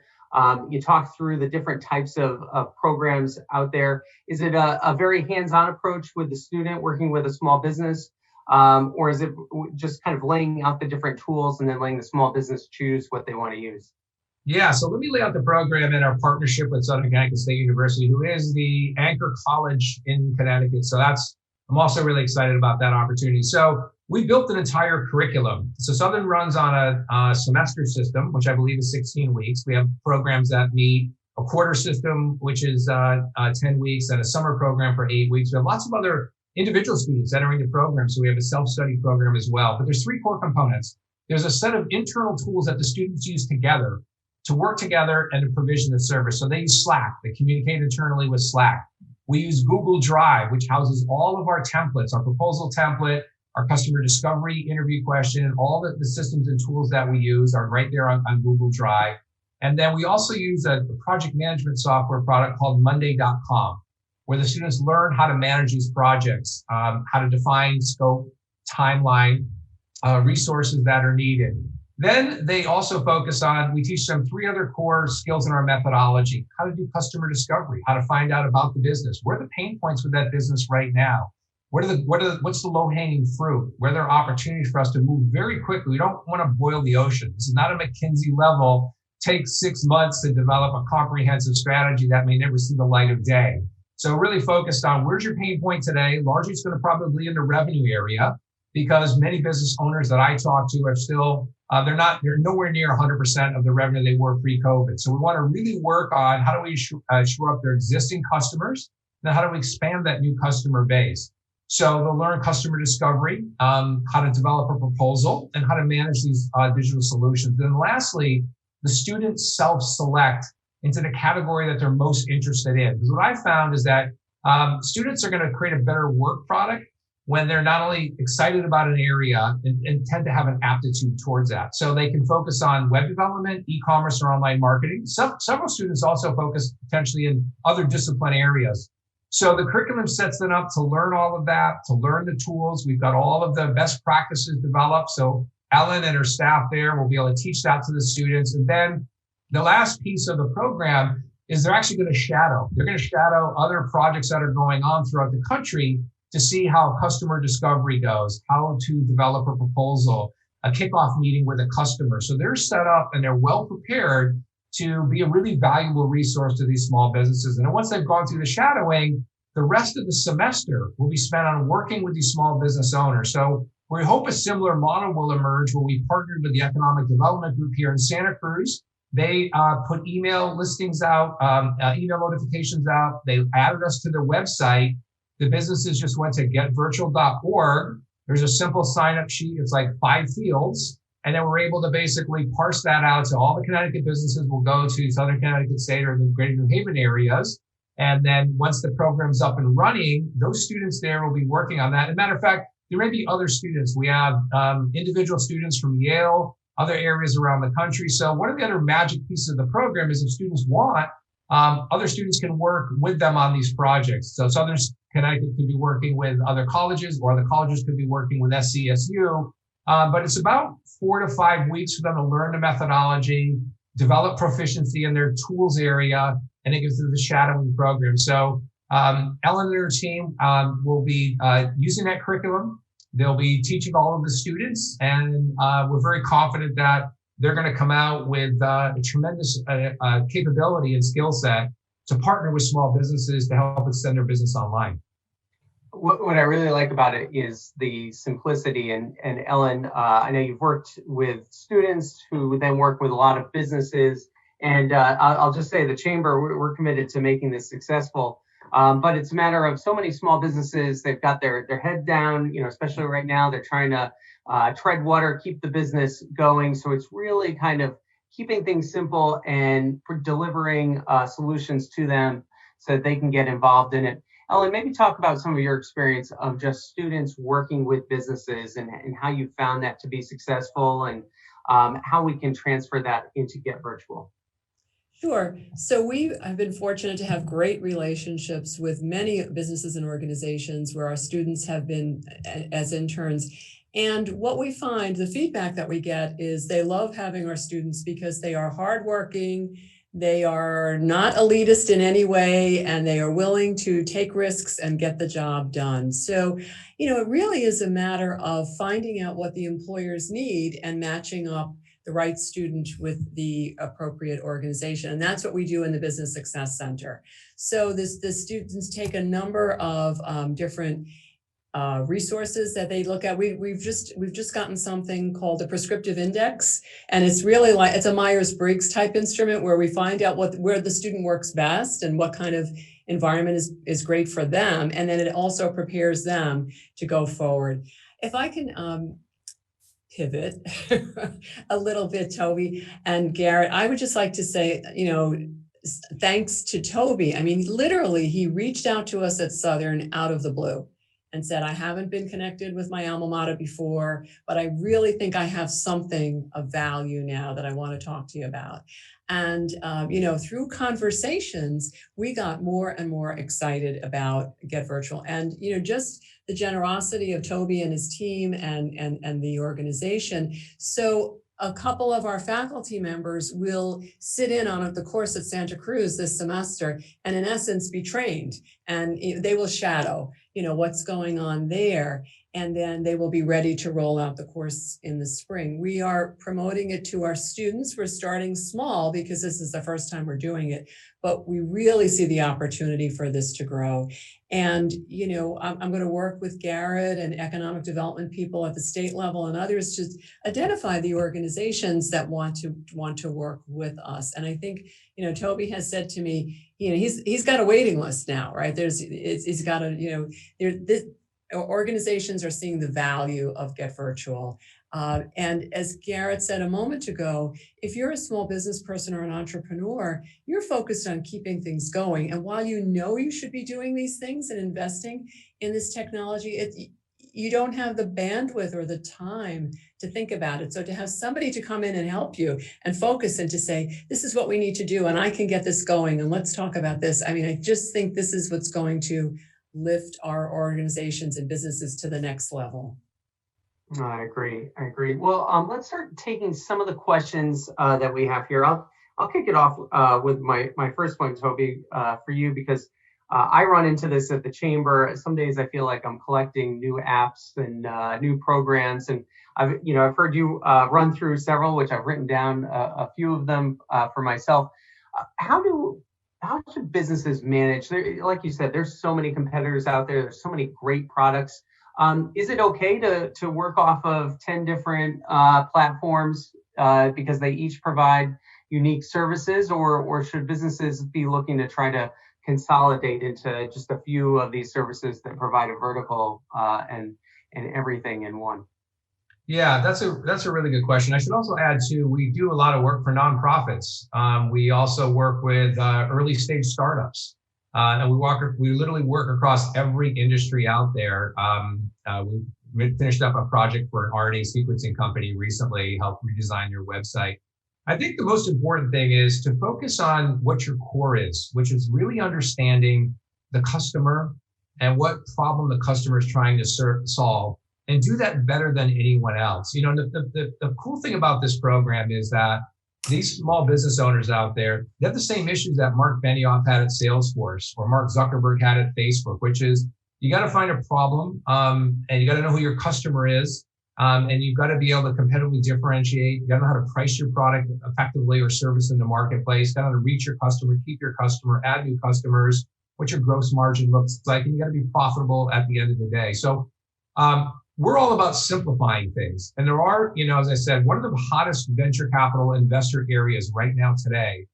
[SPEAKER 4] You talked through the different types of programs out there. Is it a very hands-on approach with the student working with a small business? Or is it just kind of laying out the different tools and then letting the small business choose what they want to use?
[SPEAKER 5] Yeah, so let me lay out the program in our partnership with Southern Connecticut State University, who is the anchor college in Connecticut. So I'm also really excited about that opportunity. So we built an entire curriculum. So Southern runs on a semester system, which I believe is 16 weeks. We have programs that meet a quarter system, which is 10 weeks, and a summer program for 8 weeks. We have lots of other individual students entering the program. So we have a self-study program as well. But there's 3 core components. There's a set of internal tools that the students use together to work together and to provision the service. So they use Slack. They communicate internally with Slack. We use Google Drive, which houses all of our templates, our proposal template, our customer discovery interview question, all the systems and tools that we use are right there on Google Drive. And then we also use a project management software product called Monday.com, where the students learn how to manage these projects, how to define scope, timeline, resources that are needed. Then they also focus on, we teach them 3 other core skills in our methodology: how to do customer discovery, how to find out about the business, where are the pain points with that business right now, what's the low-hanging fruit, where there are opportunities for us to move very quickly. We don't want to boil the ocean. This is not a McKinsey level, takes 6 months to develop a comprehensive strategy that may never see the light of day. So really focused on where's your pain point today. Largely it's going to probably be in the revenue area, because many business owners that I talk to are still, they're nowhere near 100% of the revenue they were pre-COVID. So we want to really work on how do we shore up their existing customers, then how do we expand that new customer base. So they'll learn customer discovery, how to develop a proposal, and how to manage these digital solutions. Then lastly, the students self-select into the category that they're most interested in. Because what I found is that students are going to create a better work product when they're not only excited about an area and tend to have an aptitude towards that. So they can focus on web development, e-commerce, or online marketing. Several students also focus potentially in other discipline areas. So the curriculum sets them up to learn all of that, to learn the tools. We've got all of the best practices developed. So Ellen and her staff there will be able to teach that to the students. And then the last piece of the program is they're actually going to shadow. They're going to shadow other projects that are going on throughout the country to see how customer discovery goes, how to develop a proposal, a kickoff meeting with a customer. So they're set up and they're well prepared to be a really valuable resource to these small businesses. And then once they've gone through the shadowing, the rest of the semester will be spent on working with these small business owners. So we hope a similar model will emerge where we partnered with the Economic Development Group here in Santa Cruz. They put email listings out, email notifications out. They added us to their website. The businesses just went to getvirtual.org. There's a simple sign-up sheet. It's like 5 fields. And then we're able to basically parse that out. So all the Connecticut businesses will go to Southern Connecticut State or the greater New Haven areas. And then once the program's up and running, those students there will be working on that. As a matter of fact, there may be other students. We have individual students from Yale, other areas around the country. So one of the other magic pieces of the program is if students want, other students can work with them on these projects. So Southern Connecticut could be working with other colleges, or the colleges could be working with SCSU. But it's about 4 to 5 weeks for them to learn the methodology, develop proficiency in their tools area, and it gives them the shadowing program. So Ellen and her team will be using that curriculum. They'll be teaching all of the students, and we're very confident that they're going to come out with a tremendous capability and skill set to partner with small businesses to help extend their business online.
[SPEAKER 4] What I really like about it is the simplicity. And Ellen, I know you've worked with students who then work with a lot of businesses. And I'll just say the Chamber, we're committed to making this successful. But it's a matter of so many small businesses, they've got their head down, especially right now, they're trying to tread water, keep the business going. So it's really kind of keeping things simple and delivering solutions to them so that they can get involved in it. Ellen, maybe talk about some of your experience of just students working with businesses and how you found that to be successful, and how we can transfer that into GetVirtual.
[SPEAKER 3] Sure. So we have been fortunate to have great relationships with many businesses and organizations where our students have been as interns. And what we find, the feedback that we get is they love having our students because they are hardworking, they are not elitist in any way, and they are willing to take risks and get the job done. So, it really is a matter of finding out what the employers need and matching up the right student with the appropriate organization. And that's what we do in the Business Success Center. So the students take a number of different resources that they look at. We've just gotten something called the prescriptive index, and it's really like it's a Myers-Briggs type instrument where we find out where the student works best and what kind of environment is great for them, and then it also prepares them to go forward. If I can pivot a little bit, Toby and Garrett, I would just like to say, thanks to Toby. I mean, literally, he reached out to us at Southern out of the blue and said, I haven't been connected with my alma mater before, but I really think I have something of value now that I want to talk to you about. And, through conversations, we got more and more excited about GetVirtual. And, just the generosity of Toby and his team and the organization. So a couple of our faculty members will sit in on the course at Santa Cruz this semester and in essence be trained, and they will shadow, what's going on there. And then they will be ready to roll out the course in the spring. We are promoting it to our students. We're starting small because this is the first time we're doing it, but we really see the opportunity for this to grow. And, I'm going to work with Garrett and economic development people at the state level and others to identify the organizations that want to work with us. And I think, Toby has said to me, he's got a waiting list now, right? He's got organizations are seeing the value of GetVirtual. And as Garrett said a moment ago, if you're a small business person or an entrepreneur, you're focused on keeping things going. And while you should be doing these things and investing in this technology, you don't have the bandwidth or the time to think about it. So to have somebody to come in and help you and focus and to say, this is what we need to do, and I can get this going, and let's talk about this. I mean, I just think this is what's going to lift our organizations and businesses to the next level.
[SPEAKER 4] I agree. Well, let's start taking some of the questions that we have here. I'll kick it off with my first point, Toby, for you, because I run into this at the Chamber. Some days I feel like I'm collecting new apps and new programs, and I've heard you run through several, which I've written down a few of them for myself. How should businesses manage? Like you said, there's so many competitors out there. There's so many great products. Is it okay to work off of 10 different platforms because they each provide unique services, or should businesses be looking to try to consolidate into just a few of these services that provide a vertical and everything in one?
[SPEAKER 5] Yeah, that's a really good question. I should also add too, we do a lot of work for nonprofits. We also work with early stage startups, and we literally work across every industry out there. We finished up a project for an RNA sequencing company recently, helped redesign their website. I think the most important thing is to focus on what your core is, which is really understanding the customer and what problem the customer is trying to solve, and do that better than anyone else. The cool thing about this program is that these small business owners out there, they have the same issues that Mark Benioff had at Salesforce or Mark Zuckerberg had at Facebook, which is, you got to find a problem, and you got to know who your customer is, and you've got to be able to competitively differentiate. You got to know how to price your product effectively or service in the marketplace. Got to know how to reach your customer, keep your customer, add new customers, what your gross margin looks like, and you got to be profitable at the end of the day. So we're all about simplifying things. And there are, as I said, one of the hottest venture capital investor areas right now today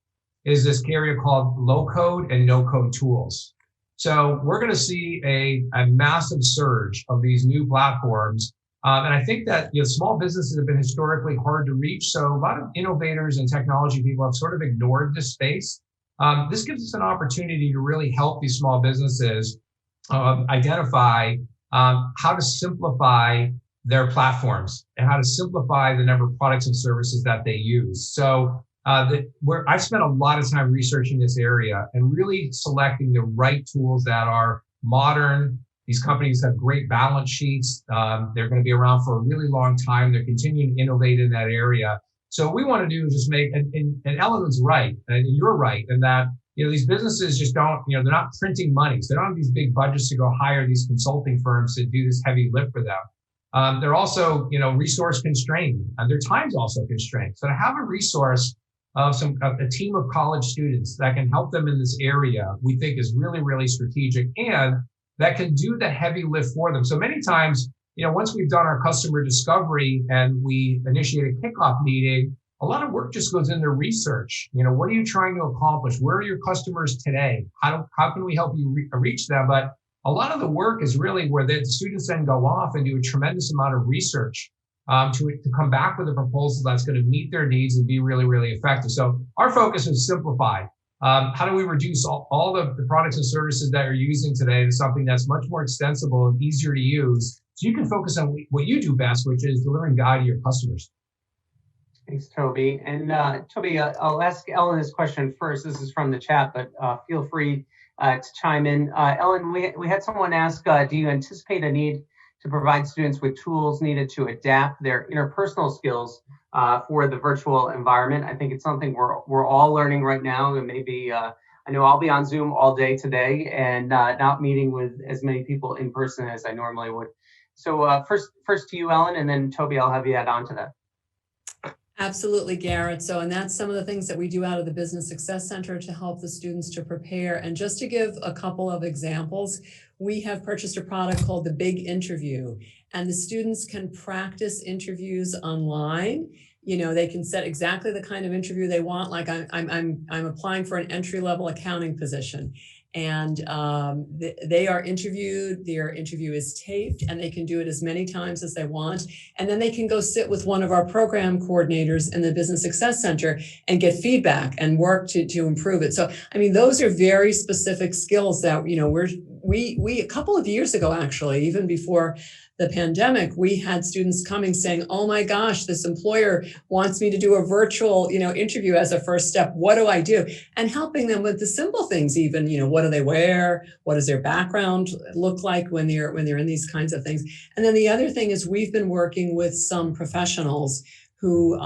[SPEAKER 5] is this area called low code and no code tools. So we're going to see a massive surge of these new platforms. And I think that small businesses have been historically hard to reach. So a lot of innovators and technology people have sort of ignored this space. This gives us an opportunity to really help these small businesses identify how to simplify their platforms and how to simplify the number of products and services that they use. So I've spent a lot of time researching this area and really selecting the right tools that are modern. These companies have great balance sheets. They're going to be around for a really long time. They're continuing to innovate in that area. So what we want to do is just make, and Ellen's right, and you're right, in that these businesses just don't, they're not printing money. So they don't have these big budgets to go hire these consulting firms to do this heavy lift for them. They're also, resource constrained, and their time's also constrained. So to have a resource of a team of college students that can help them in this area, we think is really, really strategic, and that can do the heavy lift for them. So many times, once we've done our customer discovery and we initiate a kickoff meeting, a lot of work just goes into research. What are you trying to accomplish? Where are your customers today? How can we help you reach them? But a lot of the work is really where the students then go off and do a tremendous amount of research to come back with a proposal that's going to meet their needs and be really, really effective. So our focus is simplify. How do we reduce all the products and services that you're using today to something that's much more extensible and easier to use, so you can focus on what you do best, which is delivering value to your customers.
[SPEAKER 4] Thanks, Toby. And Toby, I'll ask Ellen this question first. This is from the chat, but feel free to chime in. Ellen, we had someone ask, do you anticipate a need to provide students with tools needed to adapt their interpersonal skills for the virtual environment? I think it's something we're all learning right now. And maybe, I know I'll be on Zoom all day today and not meeting with as many people in person as I normally would. So first to you, Ellen, and then Toby, I'll have you add on to that.
[SPEAKER 3] Absolutely, Garrett. So, and that's some of the things that we do out of the Business Success Center to help the students to prepare. And just to give a couple of examples, we have purchased a product called the Big Interview, and the students can practice interviews online. They can set exactly the kind of interview they want. Like I'm applying for an entry-level accounting position, and they are interviewed. Their interview is taped, and they can do it as many times as they want. And then they can go sit with one of our program coordinators in the Business Success Center and get feedback and work to improve it. So, I mean, those are very specific skills that, we a couple of years ago, actually, even before the pandemic, we had students coming saying, oh my gosh, this employer wants me to do a virtual, interview as a first step. What do I do? And helping them with the simple things, even, what do they wear? What does their background look like when they're in these kinds of things? And then the other thing is we've been working with some professionals who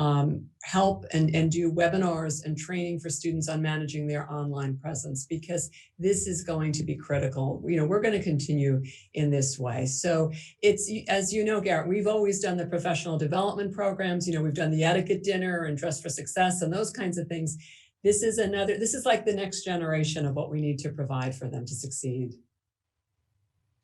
[SPEAKER 3] help and do webinars and training for students on managing their online presence, because this is going to be critical. We're going to continue in this way. So it's, as you know, Garrett, we've always done the professional development programs. We've done the etiquette dinner and Dress for Success and those kinds of things. This is like the next generation of what we need to provide for them to succeed.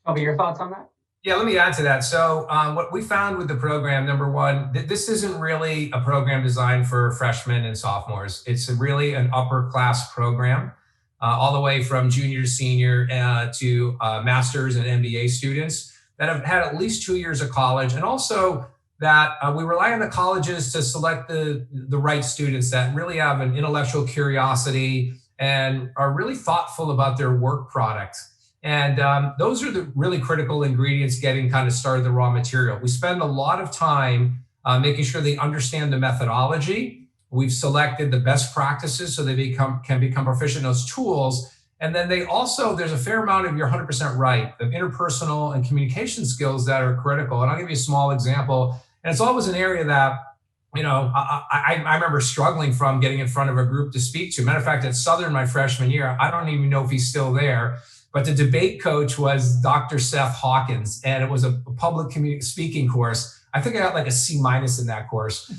[SPEAKER 4] Toby, your thoughts on that?
[SPEAKER 5] Yeah, let me add to that. So what we found with the program, number one, this isn't really a program designed for freshmen and sophomores. It's really an upper class program, all the way from junior to senior to master's and MBA students that have had at least 2 years of college. And also that we rely on the colleges to select the right students that really have an intellectual curiosity and are really thoughtful about their work product. And those are the really critical ingredients getting kind of started the raw material. We spend a lot of time making sure they understand the methodology. We've selected the best practices so they can become proficient in those tools. And then there's a fair amount of, you're 100% right, of interpersonal and communication skills that are critical. And I'll give you a small example. And it's always an area that, I remember struggling from getting in front of a group to speak to. Matter of fact, at Southern my freshman year, I don't even know if he's still there. But the debate coach was Dr. Seth Hawkins, and it was a public speaking course. I think I got like a C- in that course.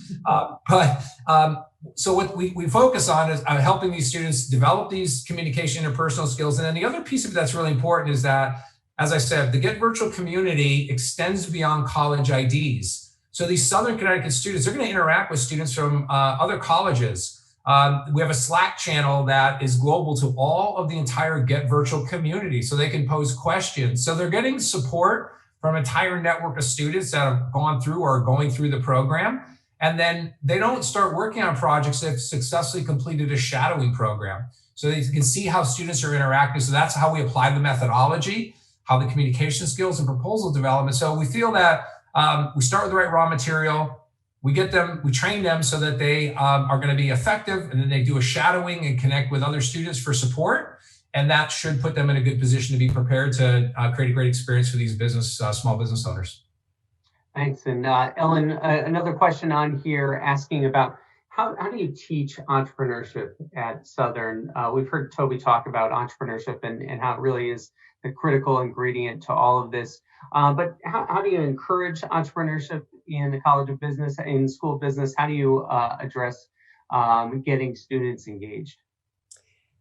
[SPEAKER 5] So what we focus on is helping these students develop these communication and interpersonal skills. And then the other piece of it that's really important is that, as I said, the GetVirtual community extends beyond college IDs. So these Southern Connecticut students, they're going to interact with students from other colleges. We have a Slack channel that is global to all of the entire GetVirtual community, so they can pose questions. So they're getting support from an entire network of students that have gone through or are going through the program. And then they don't start working on projects that have successfully completed a shadowing program. So they can see how students are interacting. So that's how we apply the methodology, how the communication skills and proposal development. So we feel that we start with the right raw material, we train them so that they are going to be effective, and then they do a shadowing and connect with other students for support. And that should put them in a good position to be prepared to create a great experience for these small business owners.
[SPEAKER 4] Thanks. And Ellen, another question on here asking about how do you teach entrepreneurship at Southern? We've heard Toby talk about entrepreneurship and how it really is the critical ingredient to all of this. But how do you encourage entrepreneurship in the College of Business, in School of Business? How do you address getting students engaged?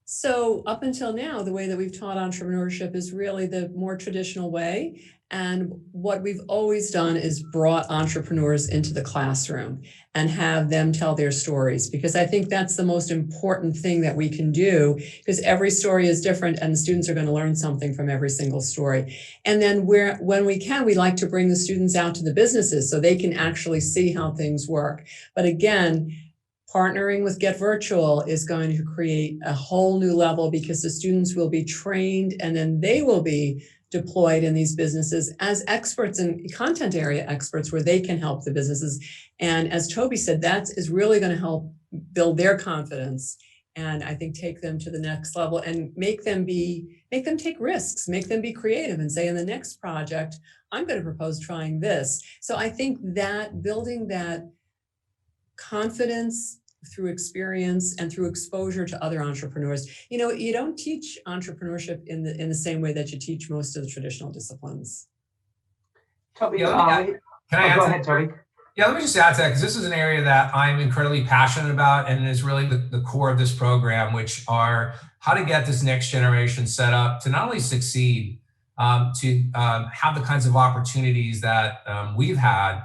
[SPEAKER 3] So up until now, the way that we've taught entrepreneurship is really the more traditional way. And what we've always done is brought entrepreneurs into the classroom and have them tell their stories, because I think that's the most important thing that we can do, because every story is different and the students are going to learn something from every single story. And then when we can, we like to bring the students out to the businesses so they can actually see how things work. But again, partnering with GetVirtual is going to create a whole new level, because the students will be trained and then they will be deployed in these businesses as experts and content area experts, where they can help the businesses. And as Toby said, that is really going to help build their confidence, and I think take them to the next level and make them take risks, make them be creative and say, in the next project, I'm going to propose trying this. So I think that building that confidence through experience and through exposure to other entrepreneurs. You know, you don't teach entrepreneurship in the same way that you teach most of the traditional disciplines.
[SPEAKER 4] Toby,
[SPEAKER 5] can I add
[SPEAKER 4] go
[SPEAKER 5] to
[SPEAKER 4] ahead, Toby.
[SPEAKER 5] Yeah, let me just add to that, because this is an area that I'm incredibly passionate about, and is really the core of this program, which are how to get this next generation set up to not only succeed, to have the kinds of opportunities that we've had,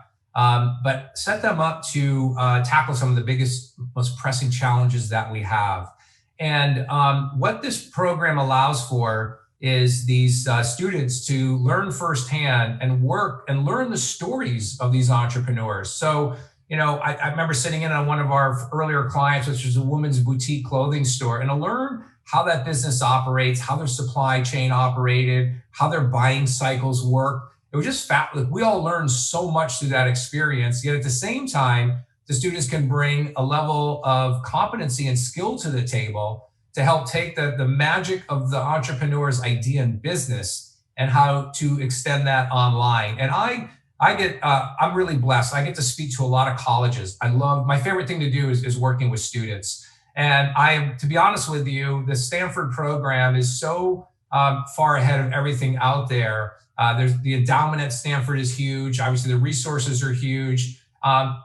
[SPEAKER 5] but set them up to tackle some of the biggest, most pressing challenges that we have. And what this program allows for is these students to learn firsthand and work and learn the stories of these entrepreneurs. So, you know, I remember sitting in on one of our earlier clients, which was a women's boutique clothing store, and to learn how that business operates, how their supply chain operated, how their buying cycles work. It was just we all learned so much through that experience. Yet at the same time, the students can bring a level of competency and skill to the table to help take the magic of the entrepreneur's idea and business and how to extend that online. And I'm really blessed. I get to speak to a lot of colleges. My favorite thing to do is working with students. And to be honest with you, the Stanford program is so far ahead of everything out there. There's the endowment at Stanford is huge. Obviously, the resources are huge. And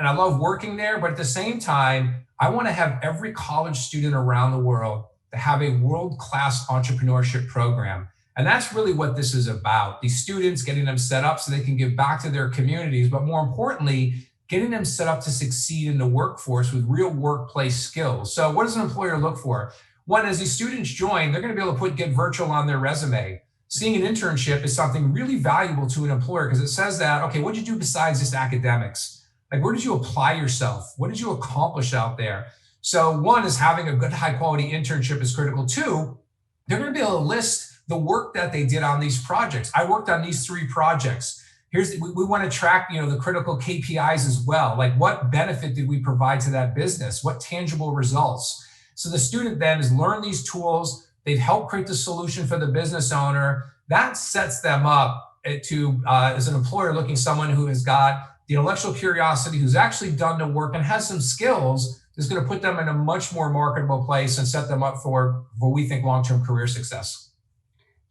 [SPEAKER 5] I love working there. But at the same time, I want to have every college student around the world to have a world-class entrepreneurship program. And that's really what this is about. These students, getting them set up so they can give back to their communities, but more importantly, getting them set up to succeed in the workforce with real workplace skills. So what does an employer look for? One, as these students join, they're going to be able to put GetVirtual on their resume. Seeing an internship is something really valuable to an employer, because it says that, okay, what did you do besides just academics? Like, where did you apply yourself? What did you accomplish out there? So one is having a good high quality internship is critical. Two, they're going to be able to list the work that they did on these projects. I worked on these 3 projects. We want to track, the critical KPIs as well. Like, what benefit did we provide to that business? What tangible results? So the student then has learned these tools. They've helped create the solution for the business owner. That sets them up to, as an employer, looking someone who has got the intellectual curiosity, who's actually done the work and has some skills, is going to put them in a much more marketable place and set them up for what we think long-term career success.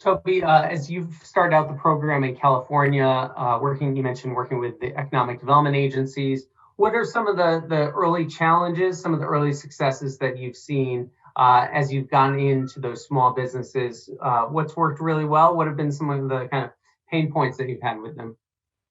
[SPEAKER 4] Toby, as you've started out the program in California, you mentioned working with the economic development agencies. What are some of the early challenges, some of the early successes that you've seen as you've gone into those small businesses? What's worked really well? What have been some of the kind of pain points that you've had with them?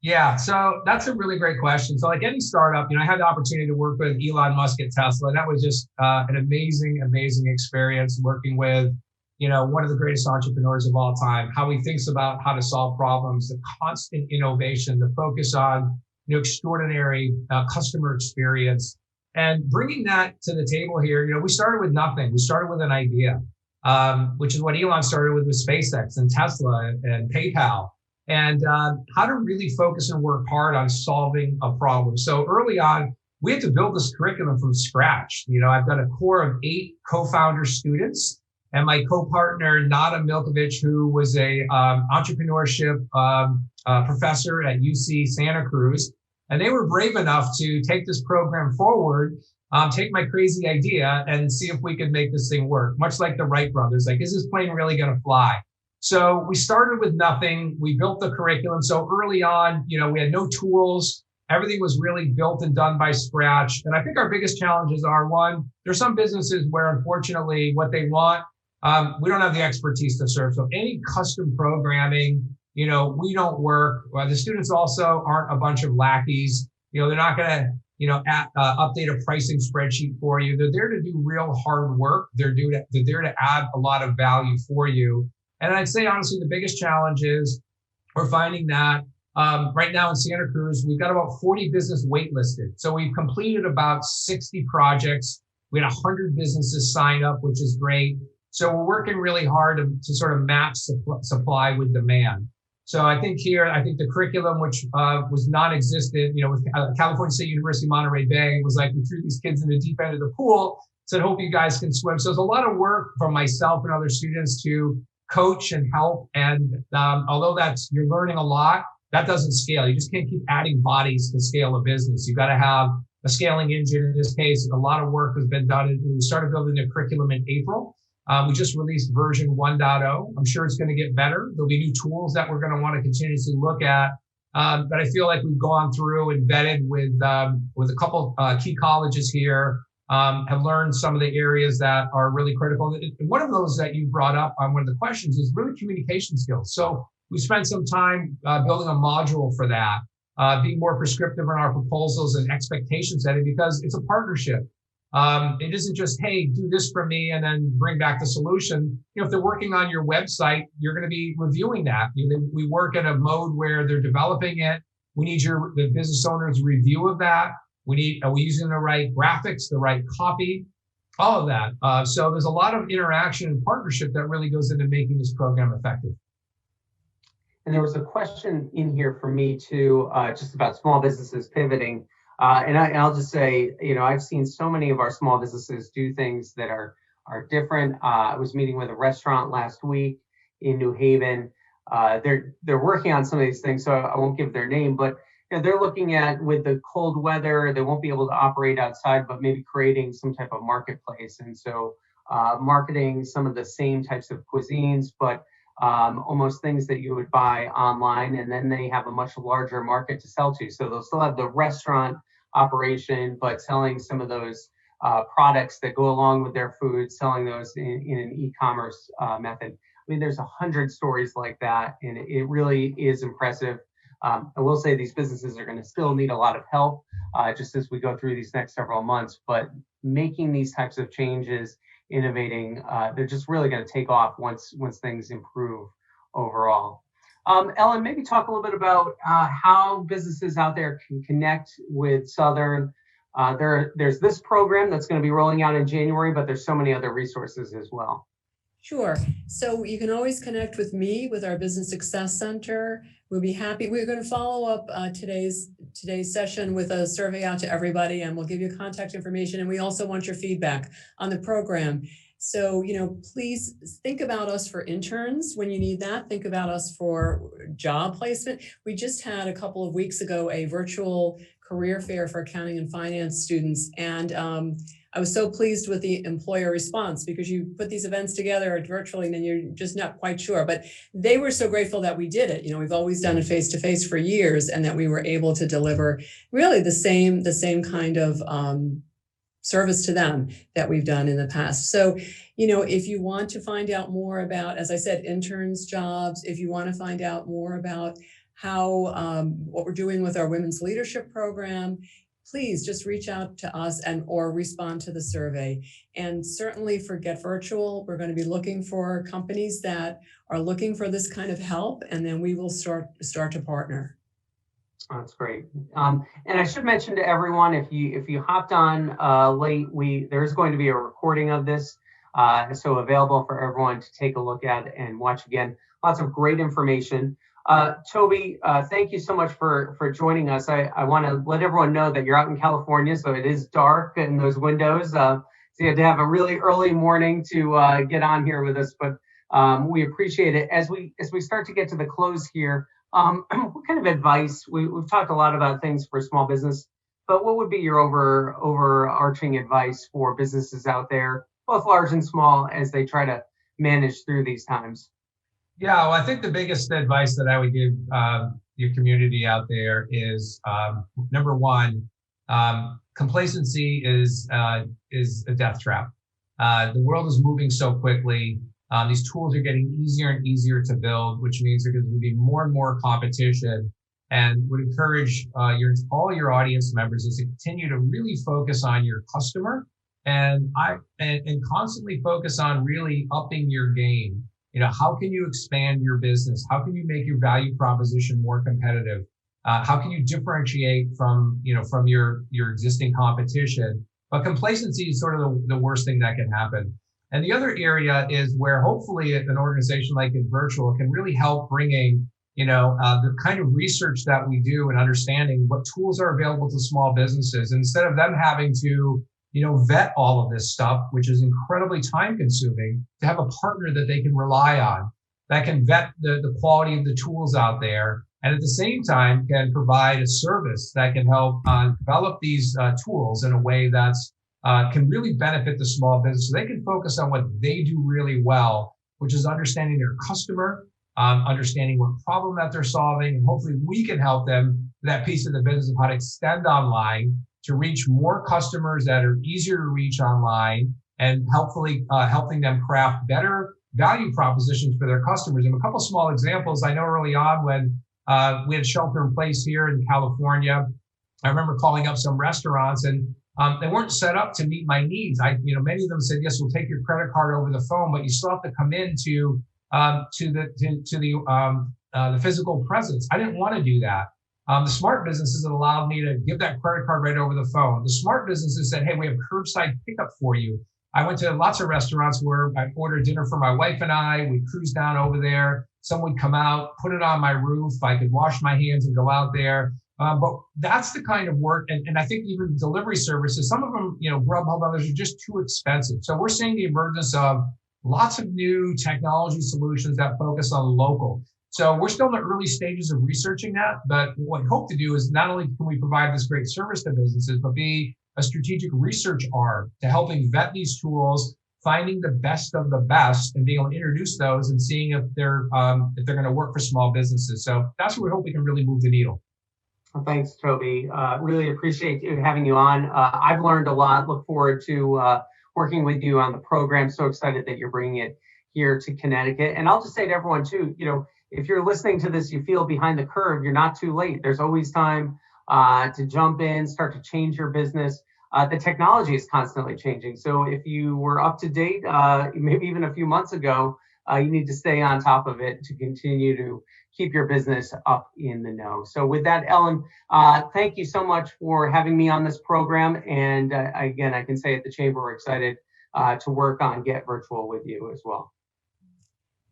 [SPEAKER 5] Yeah, so that's a really great question. So like any startup, I had the opportunity to work with Elon Musk at Tesla. That was just an amazing, amazing experience working with, one of the greatest entrepreneurs of all time, how he thinks about how to solve problems, the constant innovation, the focus on, extraordinary customer experience, and bringing that to the table here. We started with nothing. We started with an idea, which is what Elon started with SpaceX and Tesla and PayPal. And how to really focus and work hard on solving a problem. So early on, we had to build this curriculum from scratch. I've got a core of 8 co-founder students, and my co-partner, Nada Milkovich, who was a entrepreneurship professor at UC Santa Cruz. And they were brave enough to take this program forward, take my crazy idea and see if we could make this thing work. Much like the Wright brothers, like, is this plane really going to fly? So we started with nothing. We built the curriculum. So early on, we had no tools. Everything was really built and done by scratch. And I think our biggest challenges are, one, there's some businesses where unfortunately what they want, we don't have the expertise to serve. So any custom programming, we don't work. The students also aren't a bunch of lackeys. They're not going to, update a pricing spreadsheet for you. They're there to do real hard work. They're there to add a lot of value for you. And I'd say, honestly, the biggest challenge is we're finding that right now in Santa Cruz, we've got about 40 business waitlisted. So we've completed about 60 projects. We had 100 businesses sign up, which is great. So we're working really hard to sort of match supply with demand. So I think the curriculum, which was non-existent, with California State University, Monterey Bay, was like, we threw these kids in the deep end of the pool, said, hope you guys can swim. So there's a lot of work from myself and other students to coach and help. And although you're learning a lot, that doesn't scale. You just can't keep adding bodies to scale a business. You've got to have a scaling engine. In this case, a lot of work has been done. We started building the curriculum in April. We just released version 1.0. I'm sure it's going to get better. There'll be new tools that we're going to want to continuously look at. But I feel like we've gone through and vetted with a couple key colleges here, have learned some of the areas that are really critical. And one of those that you brought up on one of the questions is really communication skills. So we spent some time building a module for that, being more prescriptive in our proposals and expectation setting, because it's a partnership. It isn't just, hey, do this for me and then bring back the solution. If they're working on your website, you're going to be reviewing that. We work in a mode where they're developing it. We need the business owner's review of that. Are we using the right graphics, the right copy, all of that. So there's a lot of interaction and partnership that really goes into making this program effective.
[SPEAKER 4] And there was a question in here for me too, just about small businesses pivoting. And I'll just say, I've seen so many of our small businesses do things that are different. I was meeting with a restaurant last week in New Haven. They're working on some of these things, so I won't give their name, but they're looking at, with the cold weather, they won't be able to operate outside, but maybe creating some type of marketplace. And so marketing some of the same types of cuisines, but almost things that you would buy online, and then they have a much larger market to sell to. So they'll still have the restaurant operation, but selling some of those products that go along with their food, selling those in an e-commerce method. I mean, there's 100 stories like that, and it really is impressive. I will say these businesses are going to still need a lot of help just as we go through these next several months, but making these types of changes, innovating, they're just really going to take off once things improve overall. Ellen, maybe talk a little bit about how businesses out there can connect with Southern. There's this program that's going to be rolling out in January, but there's so many other resources as well.
[SPEAKER 3] Sure. So you can always connect with me with our Business Success Center. We'll be happy. We're going to follow up today's session with a survey out to everybody, and we'll give you contact information. And we also want your feedback on the program. So, please think about us for interns when you need that. Think about us for job placement. We just had a couple of weeks ago a virtual career fair for accounting and finance students. And I was so pleased with the employer response because you put these events together virtually and then you're just not quite sure. But they were so grateful that we did it. We've always done it face to face for years, and that we were able to deliver really the same kind of service to them that we've done in the past. So, if you want to find out more about, as I said, interns jobs, if you want to find out more about how what we're doing with our women's leadership program, please just reach out to us or respond to the survey. And certainly for GetVirtual, we're going to be looking for companies that are looking for this kind of help, and then we will start to partner.
[SPEAKER 4] That's great. And I should mention to everyone, if you hopped on late, there's going to be a recording of this, so available for everyone to take a look at and watch again. Lots of great information. Toby, thank you so much for joining us. I want to let everyone know that you're out in California, so it is dark in those windows. So you had to have a really early morning to get on here with us, but we appreciate it. As we start to get to the close here, what kind of advice, we've talked a lot about things for small business, but what would be your overarching advice for businesses out there, both large and small, as they try to manage through these times?
[SPEAKER 5] Yeah, well, I think the biggest advice that I would give your community out there is number one, complacency is a death trap. The world is moving so quickly. These tools are getting easier and easier to build, which means there's going to be more and more competition. And would encourage all your audience members is to continue to really focus on your customer and constantly focus on really upping your game. How can you expand your business? How can you make your value proposition more competitive? How can you differentiate from your existing competition? But complacency is sort of the worst thing that can happen. And the other area is where hopefully an organization like GetVirtual can really help bringing, the kind of research that we do and understanding what tools are available to small businesses, instead of them having to, vet all of this stuff, which is incredibly time consuming, to have a partner that they can rely on, that can vet the quality of the tools out there, and at the same time can provide a service that can help develop these tools in a way that's can really benefit the small business. So they can focus on what they do really well, which is understanding their customer, understanding what problem that they're solving, and hopefully we can help them with that piece of the business of how to extend online to reach more customers that are easier to reach online, and hopefully helping them craft better value propositions for their customers. And a couple small examples, I know early on when we had shelter in place here in California, I remember calling up some restaurants and they weren't set up to meet my needs. Many of them said, yes, we'll take your credit card over the phone, but you still have to come into the physical presence. I didn't want to do that. The smart businesses that allowed me to give that credit card right over the phone. The smart businesses said, hey, we have curbside pickup for you. I went to lots of restaurants where I ordered dinner for my wife and I. We'd cruise down over there. Someone would come out, put it on my roof. I could wash my hands and go out there. But that's the kind of work, and I think even delivery services, some of them, Grubhub, others are just too expensive. So we're seeing the emergence of lots of new technology solutions that focus on local. So we're still in the early stages of researching that, but what we hope to do is not only can we provide this great service to businesses, but be a strategic research arm to helping vet these tools, finding the best of the best and being able to introduce those and seeing if they're going to work for small businesses. So that's where we hope we can really move the needle.
[SPEAKER 4] Well, thanks, Toby. Really appreciate having you on. I've learned a lot. Look forward to working with you on the program. So excited that you're bringing it here to Connecticut. And I'll just say to everyone too, if you're listening to this, you feel behind the curve, you're not too late. There's always time to jump in, start to change your business. The technology is constantly changing. So if you were up to date, maybe even a few months ago, you need to stay on top of it to continue to keep your business up in the know. So with that, Ellen, thank you so much for having me on this program. And again, I can say at the Chamber, we're excited to work on GetVirtual with you as well.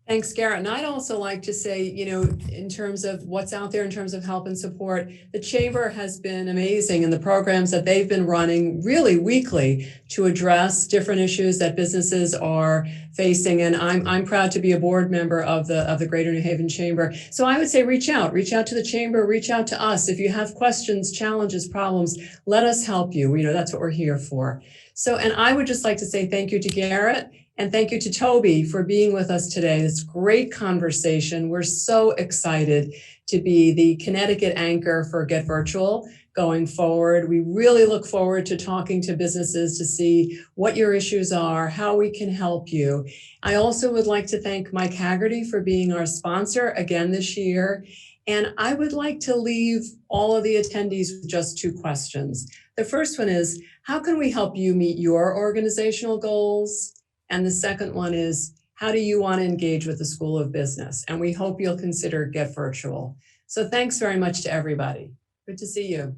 [SPEAKER 3] Thanks, Garrett. And I'd also like to say, in terms of what's out there in terms of help and support, the Chamber has been amazing in the programs that they've been running really weekly to address different issues that businesses are facing. And I'm proud to be a board member of the Greater New Haven Chamber. So I would say reach out to the Chamber, reach out to us. If you have questions, challenges, problems, let us help you. That's what we're here for. So, and I would just like to say thank you to Garrett. And thank you to Toby for being with us today. This great conversation. We're so excited to be the Connecticut anchor for GetVirtual going forward. We really look forward to talking to businesses to see what your issues are, how we can help you. I also would like to thank Mike Haggerty for being our sponsor again this year. And I would like to leave all of the attendees with just two questions. The first one is, how can we help you meet your organizational goals? And the second one is, how do you want to engage with the School of Business? And we hope you'll consider GetVirtual. So thanks very much to everybody. Good to see you.